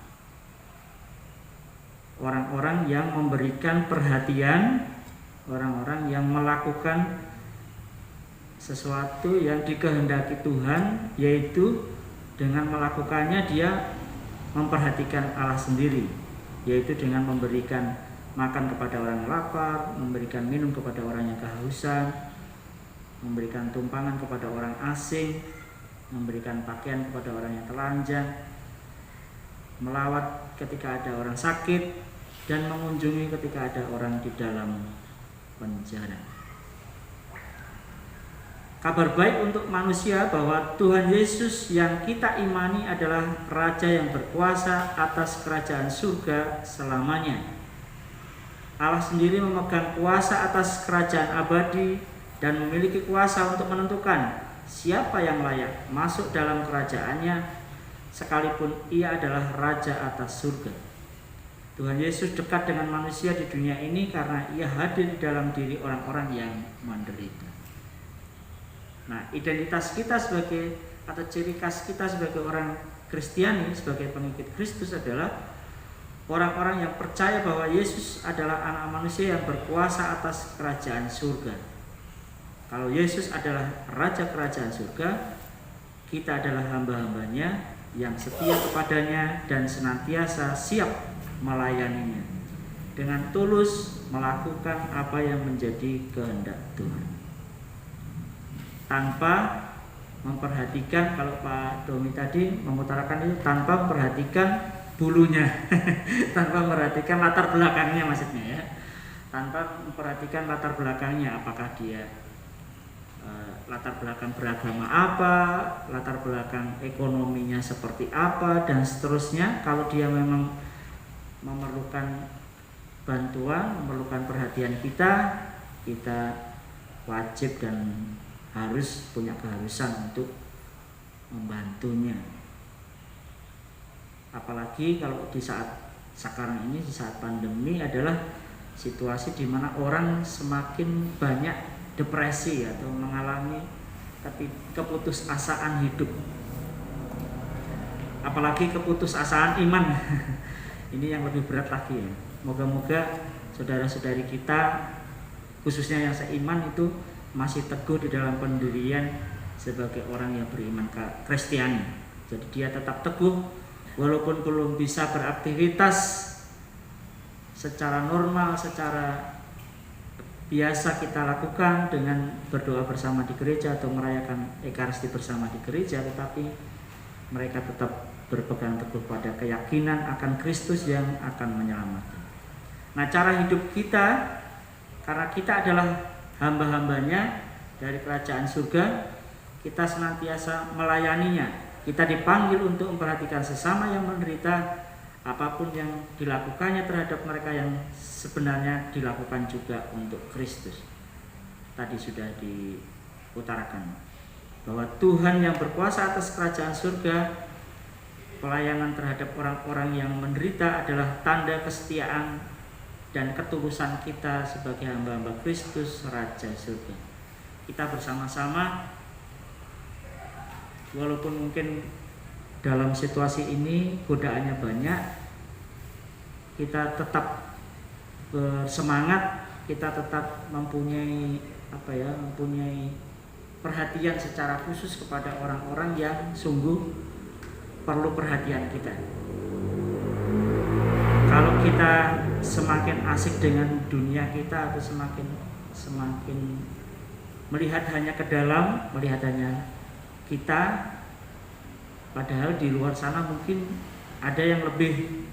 Orang-orang yang memberikan perhatian, orang-orang yang melakukan sesuatu yang dikehendaki Tuhan, yaitu dengan melakukannya dia memperhatikan Allah sendiri, yaitu dengan memberikan makan kepada orang yang lapar, memberikan minum kepada orang yang kehausan, memberikan tumpangan kepada orang asing, memberikan pakaian kepada orang yang telanjang, melawat ketika ada orang sakit, dan mengunjungi ketika ada orang di dalam penjara. Kabar baik untuk manusia bahwa Tuhan Yesus yang kita imani adalah Raja yang berkuasa atas kerajaan surga selamanya. Allah sendiri memegang kuasa atas kerajaan abadi dan memiliki kuasa untuk menentukan siapa yang layak masuk dalam kerajaannya, sekalipun ia adalah Raja atas surga. Tuhan Yesus dekat dengan manusia di dunia ini karena ia hadir di dalam diri orang-orang yang menderita. Nah, identitas kita sebagai atau ciri khas kita sebagai orang Kristiani, sebagai pengikut Kristus adalah orang-orang yang percaya bahwa Yesus adalah anak manusia yang berkuasa atas kerajaan surga. Kalau Yesus adalah Raja kerajaan surga, kita adalah hamba-hambanya yang setia kepadanya dan senantiasa siap melayaninya dengan tulus melakukan apa yang menjadi kehendak Tuhan, tanpa memperhatikan, kalau Pak Domi tadi mengutarakan itu, tanpa memperhatikan bulunya tanpa memperhatikan latar belakangnya, maksudnya ya, tanpa memperhatikan latar belakangnya, apakah dia latar belakang beragama apa, latar belakang ekonominya seperti apa, dan seterusnya. Kalau dia memang memerlukan bantuan, memerlukan perhatian kita wajib dan harus punya keharusan untuk membantunya. Apalagi kalau di saat sekarang ini, di saat pandemi, adalah situasi di mana orang semakin banyak depresi atau mengalami keputusasaan hidup, apalagi keputusasaan iman. Ini yang lebih berat lagi ya. Moga-moga saudara-saudari kita, khususnya yang seiman, itu masih teguh di dalam pendirian sebagai orang yang beriman Kristiani. Jadi dia tetap teguh walaupun belum bisa beraktivitas secara normal, secara biasa kita lakukan dengan berdoa bersama di gereja atau merayakan Ekaristi bersama di gereja, tetapi mereka tetap berpegang teguh pada keyakinan akan Kristus yang akan menyelamatkan. Nah, cara hidup kita, karena kita adalah hamba-hambanya dari kerajaan surga, kita senantiasa melayaninya. Kita dipanggil untuk memperhatikan sesama yang menderita, apapun yang dilakukannya terhadap mereka yang sebenarnya dilakukan juga untuk Kristus. Tadi sudah diutarakan bahwa Tuhan yang berkuasa atas kerajaan surga, pelayanan terhadap orang-orang yang menderita adalah tanda kesetiaan dan ketulusan kita sebagai hamba-hamba Kristus Raja surga. kita bersama-sama, walaupun mungkin dalam situasi ini godaannya banyak, kita tetap bersemangat, kita tetap mempunyai perhatian secara khusus kepada orang-orang yang sungguh perlu perhatian kita. Kalau kita semakin asik dengan dunia kita atau semakin melihat hanya ke dalam, melihat hanya kita, padahal di luar sana mungkin ada yang lebih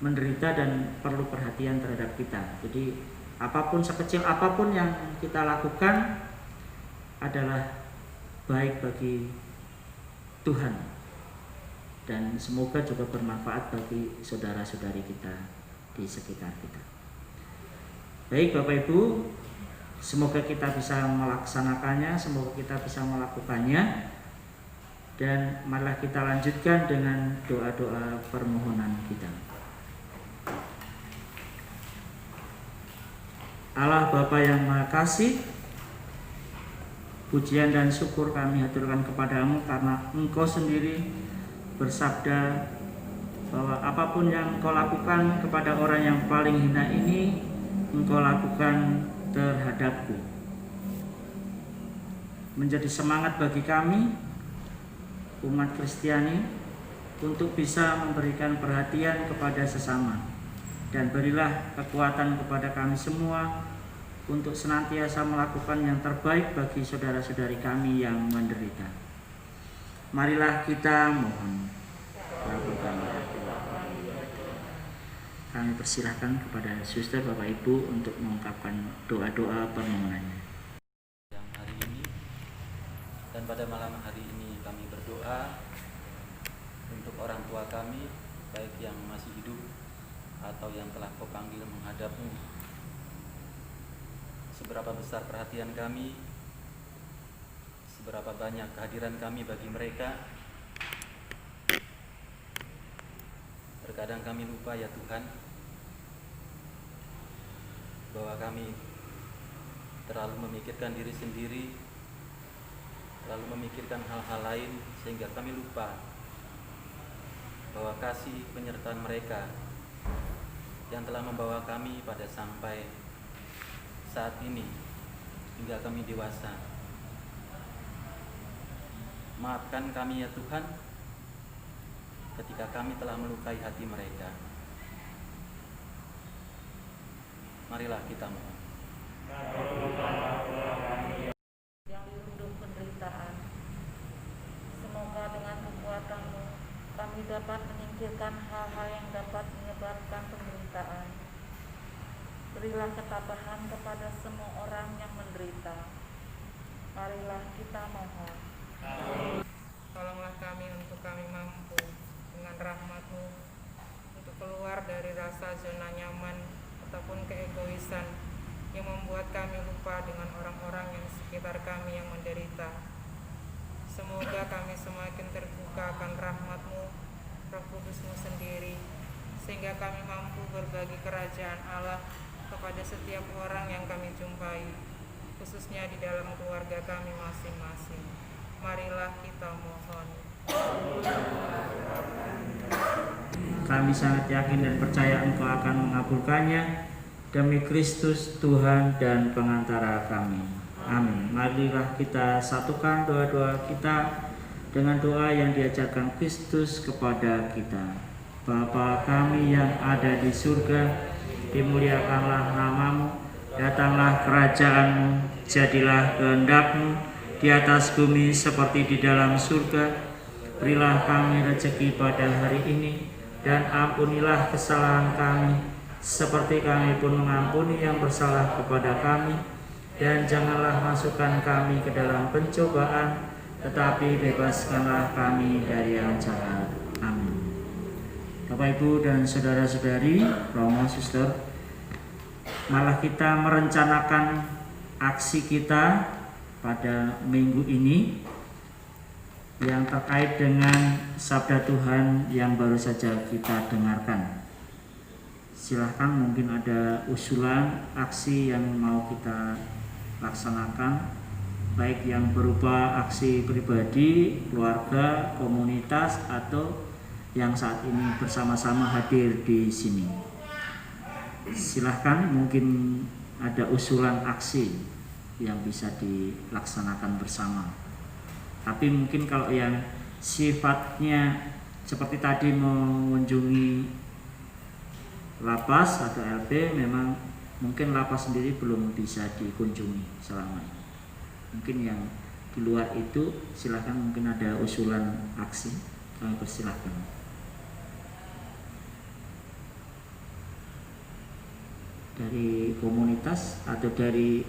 menderita dan perlu perhatian terhadap kita. Jadi apapun, sekecil apapun yang kita lakukan adalah baik bagi Tuhan, dan semoga juga bermanfaat bagi saudara-saudari kita di sekitar kita. Baik Bapak Ibu, semoga kita bisa melaksanakannya, semoga kita bisa melakukannya, dan marilah kita lanjutkan dengan doa-doa permohonan kita. Allah Bapa yang Maha Kasih, pujian dan syukur kami haturkan kepadamu karena Engkau sendiri bersabda bahwa apapun yang Engkau lakukan kepada orang yang paling hina ini, Engkau lakukan terhadapku. Menjadi semangat bagi kami umat Kristiani untuk bisa memberikan perhatian kepada sesama, dan berilah kekuatan kepada kami semua untuk senantiasa melakukan yang terbaik bagi saudara-saudari kami yang menderita. Marilah kita mohon. Kami persilahkan kepada suster Bapak Ibu untuk mengungkapkan doa-doa permohonannya. Yang hari ini dan pada malam hari ini kami berdoa untuk orang tua kami, baik yang masih hidup atau yang telah Kau panggil menghadap-Mu. Seberapa besar perhatian kami, seberapa banyak kehadiran kami bagi mereka, terkadang kami lupa ya Tuhan, bahwa kami terlalu memikirkan diri sendiri, terlalu memikirkan hal-hal lain, sehingga kami lupa bahwa kasih penyertaan mereka yang telah membawa kami pada sampai saat ini hingga kami dewasa. Maafkan kami ya Tuhan ketika kami telah melukai hati mereka. Marilah kita mohon. Yang dirundung penderitaan, semoga dengan kekuatan-Mu kami dapat menyingkirkan hal-hal yang dapat menyebabkan penderitaan. Berilah ketabahan kepada semua orang yang menderita. Marilah kita mohon. Tolonglah kami untuk kami mampu dengan rahmat-Mu untuk keluar dari rasa zona nyaman ataupun keegoisan yang membuat kami lupa dengan orang-orang yang sekitar kami yang menderita. Semoga kami semakin terbuka akan rahmat-Mu, Roh Kudus-Mu sendiri, sehingga kami mampu berbagi kerajaan Allah kepada setiap orang yang kami jumpai, khususnya di dalam keluarga kami masing-masing. Marilah kita mohon. Kami sangat yakin dan percaya Engkau akan mengabulkannya, demi Kristus Tuhan dan pengantara kami. Amin. Marilah kita satukan doa-doa kita dengan doa yang diajarkan Kristus kepada kita. Bapa kami yang ada di surga, dimuliakanlah nama-Mu, datanglah kerajaan-Mu, jadilah kehendak-Mu di atas bumi seperti di dalam surga. Berilah kami rezeki pada hari ini, dan ampunilah kesalahan kami seperti kami pun mengampuni yang bersalah kepada kami, dan janganlah masukkan kami ke dalam pencobaan, tetapi bebaskanlah kami dari yang jahat. Amin. Bapak Ibu dan saudara-saudari, Romo Suster, malah kita merencanakan aksi kita pada minggu ini yang terkait dengan sabda Tuhan yang baru saja kita dengarkan. Silahkan, mungkin ada usulan aksi yang mau kita laksanakan, baik yang berupa aksi pribadi, keluarga, komunitas, atau yang saat ini bersama-sama hadir di sini. Silahkan, mungkin ada usulan aksi yang bisa dilaksanakan bersama. Tapi mungkin kalau yang sifatnya seperti tadi mengunjungi lapas atau LP, memang mungkin lapas sendiri belum bisa dikunjungi selama ini. Mungkin yang di luar itu silahkan, mungkin ada usulan aksi, kami persilahkan. Dari komunitas atau dari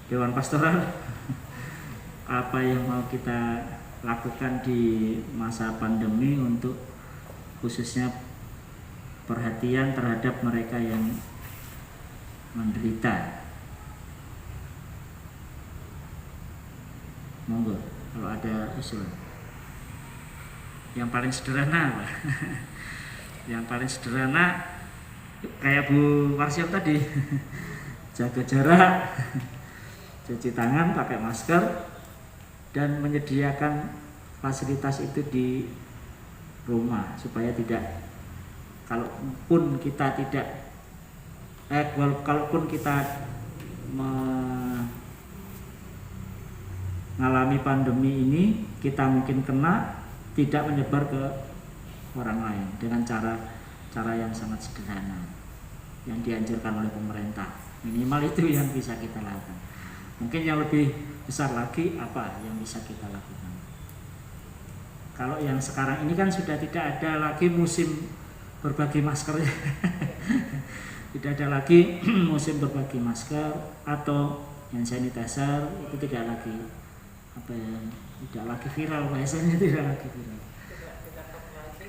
Dewan Pastoral, apa yang mau kita lakukan di masa pandemi untuk khususnya perhatian terhadap mereka yang menderita. Monggo kalau ada usul. Yang paling sederhana apa? Yang paling sederhana kayak Bu Warsiap tadi, jaga jarak, cuci tangan, pakai masker, dan menyediakan fasilitas itu di rumah supaya tidak, kalaupun kita mengalami pandemi ini, kita mungkin kena, tidak menyebar ke orang lain dengan cara yang sangat sederhana yang dianjurkan oleh pemerintah. Minimal itu yang bisa kita lakukan. Mungkin yang lebih besar lagi apa yang bisa kita lakukan. Kalau yang sekarang ini kan sudah tidak ada lagi musim berbagi masker. Tidak ada lagi musim berbagi masker atau hand sanitizer, itu tidak lagi viral, bahasanya tidak lagi viral.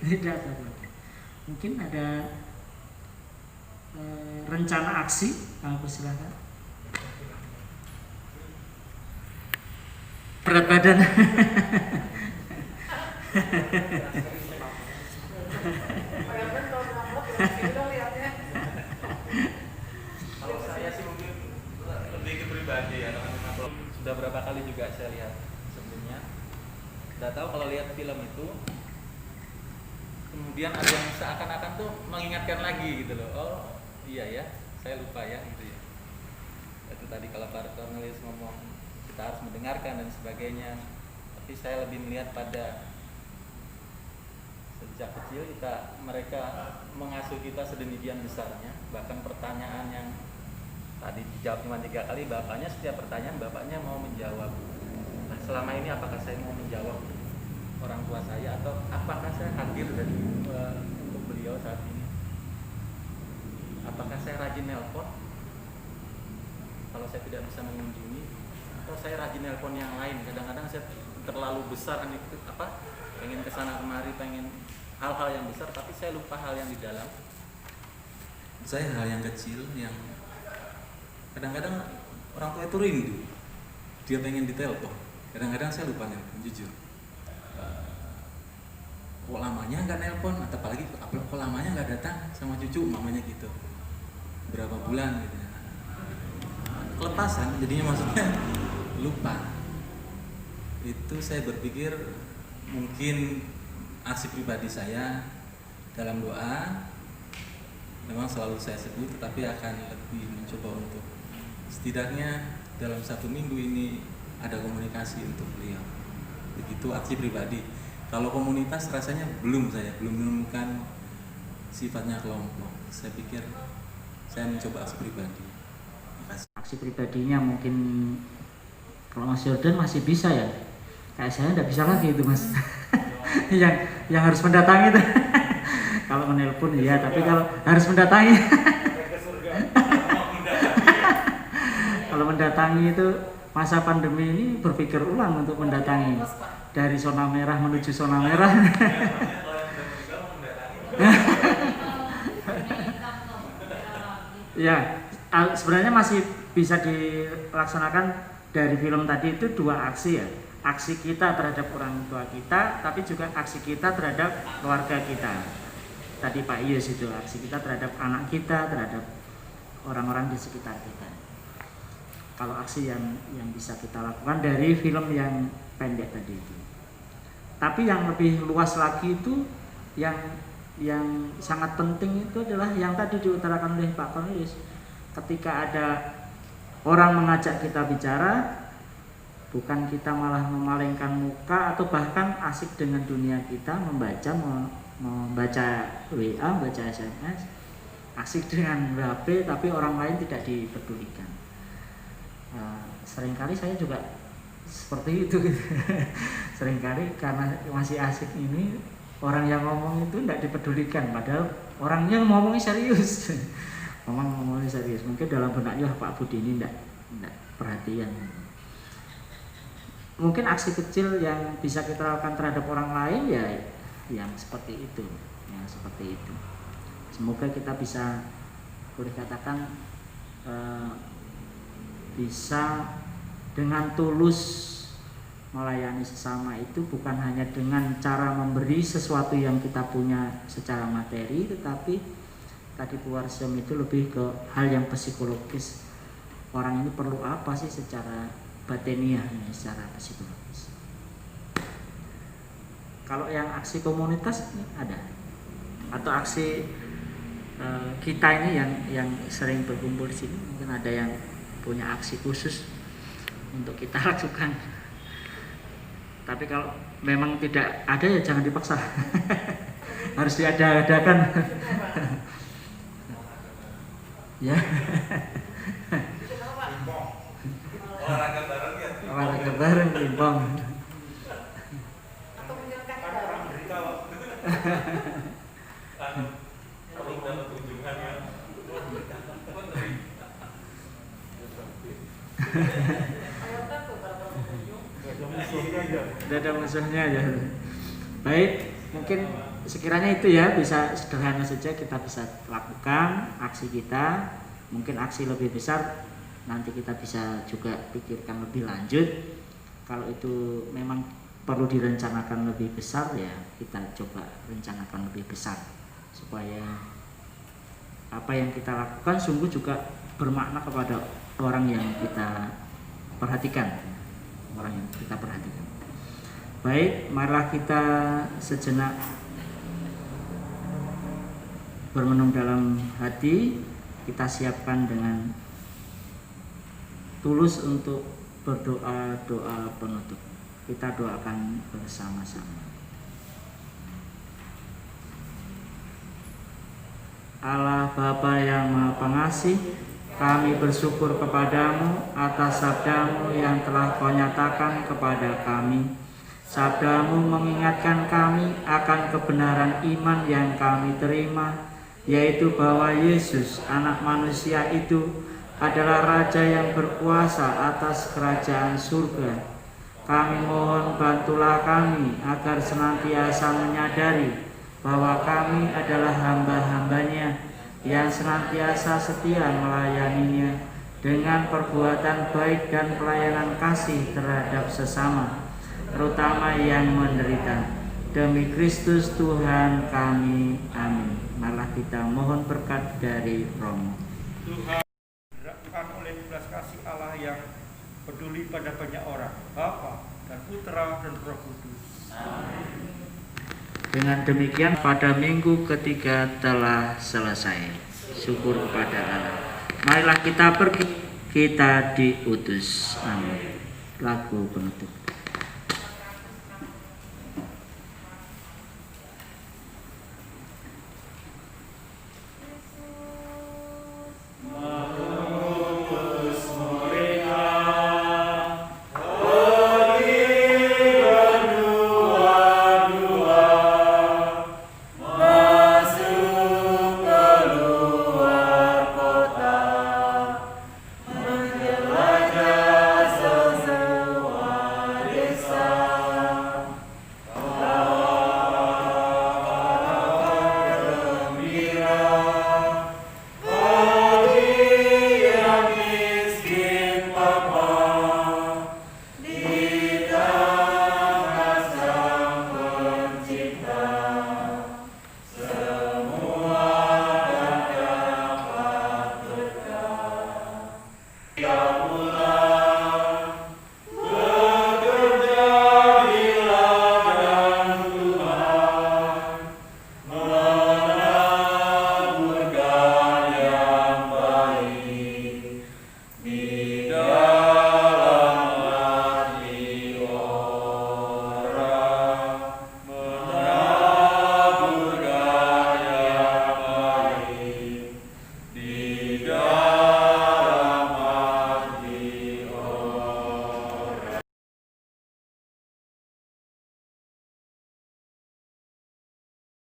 Tidak lagi. Mungkin ada rencana aksi, kami persilakan. Berat badan. Kalau saya sih mungkin lebih ke pribadi ya, sudah berapa kali juga saya lihat sebelumnya. Tidak tahu kalau lihat film itu, kemudian ada yang seakan-akan tuh mengingatkan lagi gitu loh. Oh iya ya, saya lupa ya gitu ya. Itu tadi kalau Pak Cornelis ngomong kita harus mendengarkan dan sebagainya. Tapi saya lebih melihat pada sejak kecil mereka mengasuh kita sedemikian besarnya, bahkan pertanyaan yang tadi dijawab cuma 3 kali, bapaknya setiap pertanyaan bapaknya mau menjawab. Nah, selama ini apakah saya mau menjawab orang tua saya atau apakah saya hadir untuk beliau saat ini? Apakah saya rajin nelpon kalau saya tidak bisa mengunjungi, atau saya rajin nelpon yang lain? Kadang-kadang saya terlalu besar pengen kesana kemari, pengen hal-hal yang besar, tapi saya lupa hal yang di dalam. Saya hal yang kecil yang kadang-kadang orang tua itu rindu, dia pengen ditelepon. Kadang-kadang saya lupa nelpon, jujur. Kok lamanya nggak nelpon, atau apalagi kok lamanya nggak datang sama cucu, mamanya gitu. Berapa bulan gitu. Kelepasan, jadinya maksudnya lupa. Itu saya berpikir mungkin aksi pribadi saya dalam doa memang selalu saya sebut, tetapi akan lebih mencoba untuk setidaknya dalam 1 minggu ini ada komunikasi untuk beliau. Begitu aksi pribadi. Kalau komunitas rasanya belum menemukan sifatnya kelompok. Saya pikir saya mencoba aksi pribadi. Makasih. Aksi pribadinya mungkin kalau Mas Jordan masih bisa ya. Kayak saya enggak bisa lagi itu Mas. yang harus mendatangi itu. Kalau menelpon ya, tapi kalau harus mendatangi. Kalau mendatangi itu masa pandemi ini berpikir ulang untuk mendatangi dari zona merah menuju zona merah. Ya, sebenarnya masih bisa dilaksanakan dari film tadi itu 2 aksi ya. Aksi kita terhadap orang tua kita, tapi juga aksi kita terhadap keluarga kita. Tadi Pak Ius itu aksi kita terhadap anak kita, terhadap orang-orang di sekitar kita. Kalau aksi yang bisa kita lakukan dari film yang pendek tadi itu. Tapi yang lebih luas lagi itu yang sangat penting itu adalah yang tadi diutarakan oleh Pak Cornelius. Ketika ada orang mengajak kita bicara, bukan kita malah memalingkan muka atau bahkan asik dengan dunia kita, membaca WA, membaca SMS, asik dengan HP, tapi orang lain tidak dipedulikan. Seringkali saya juga seperti itu gitu. Seringkali karena masih asik ini, orang yang ngomong itu tidak dipedulikan, padahal orangnya ngomongnya serius. ngomongnya serius. Mungkin dalam benaknya Pak Budi ini tidak perhatian. Mungkin aksi kecil yang bisa kita lakukan terhadap orang lain ya yang seperti itu, Semoga kita bisa, boleh katakan, bisa dengan tulus melayani sesama itu, bukan hanya dengan cara memberi sesuatu yang kita punya secara materi, tetapi tadi Bu Warsium itu lebih ke hal yang psikologis. Orang ini perlu apa sih secara batiniah, secara psikologis. Kalau yang aksi komunitas ini ada, atau aksi kita ini yang sering berkumpul di sini, mungkin ada yang punya aksi khusus untuk kita lakukan. Tapi kalau memang tidak ada ya jangan dipaksa. Harus diada-adakan. Ya. Olahraga bareng pingpong. Atau menyerahkan Tidak ada musuhnya ya. Baik, mungkin sekiranya itu ya, bisa sederhana saja kita bisa lakukan aksi kita. Mungkin aksi lebih besar nanti kita bisa juga pikirkan lebih lanjut. Kalau itu memang perlu direncanakan lebih besar ya, kita coba rencanakan lebih besar supaya apa yang kita lakukan sungguh juga bermakna kepada orang yang kita perhatikan. Baik, marilah kita sejenak bermenung dalam hati, kita siapkan dengan tulus untuk berdoa-doa penutup. Kita doakan bersama-sama. Allah Bapa yang Maha Pengasih, kami bersyukur kepadamu atas sabdamu yang telah kau nyatakan kepada kami. Sabdamu mengingatkan kami akan kebenaran iman yang kami terima, yaitu bahwa Yesus anak manusia itu adalah Raja yang berkuasa atas kerajaan surga. Kami mohon bantulah kami agar senantiasa menyadari bahwa kami adalah hamba-hambanya yang senantiasa setia melayaninya dengan perbuatan baik dan pelayanan kasih terhadap sesama, terutama yang menderita. Demi Kristus Tuhan kami, amin. Malah kita mohon berkat dari Romo. Tuhan digerakkan oleh belas kasih Allah yang peduli pada banyak orang, Bapa dan Putra dan Roh Kudus. Amin. Dengan demikian pada minggu ketiga telah selesai. Syukur kepada Allah. Marilah kita pergi, kita diutus. Amin. Lagu penutup.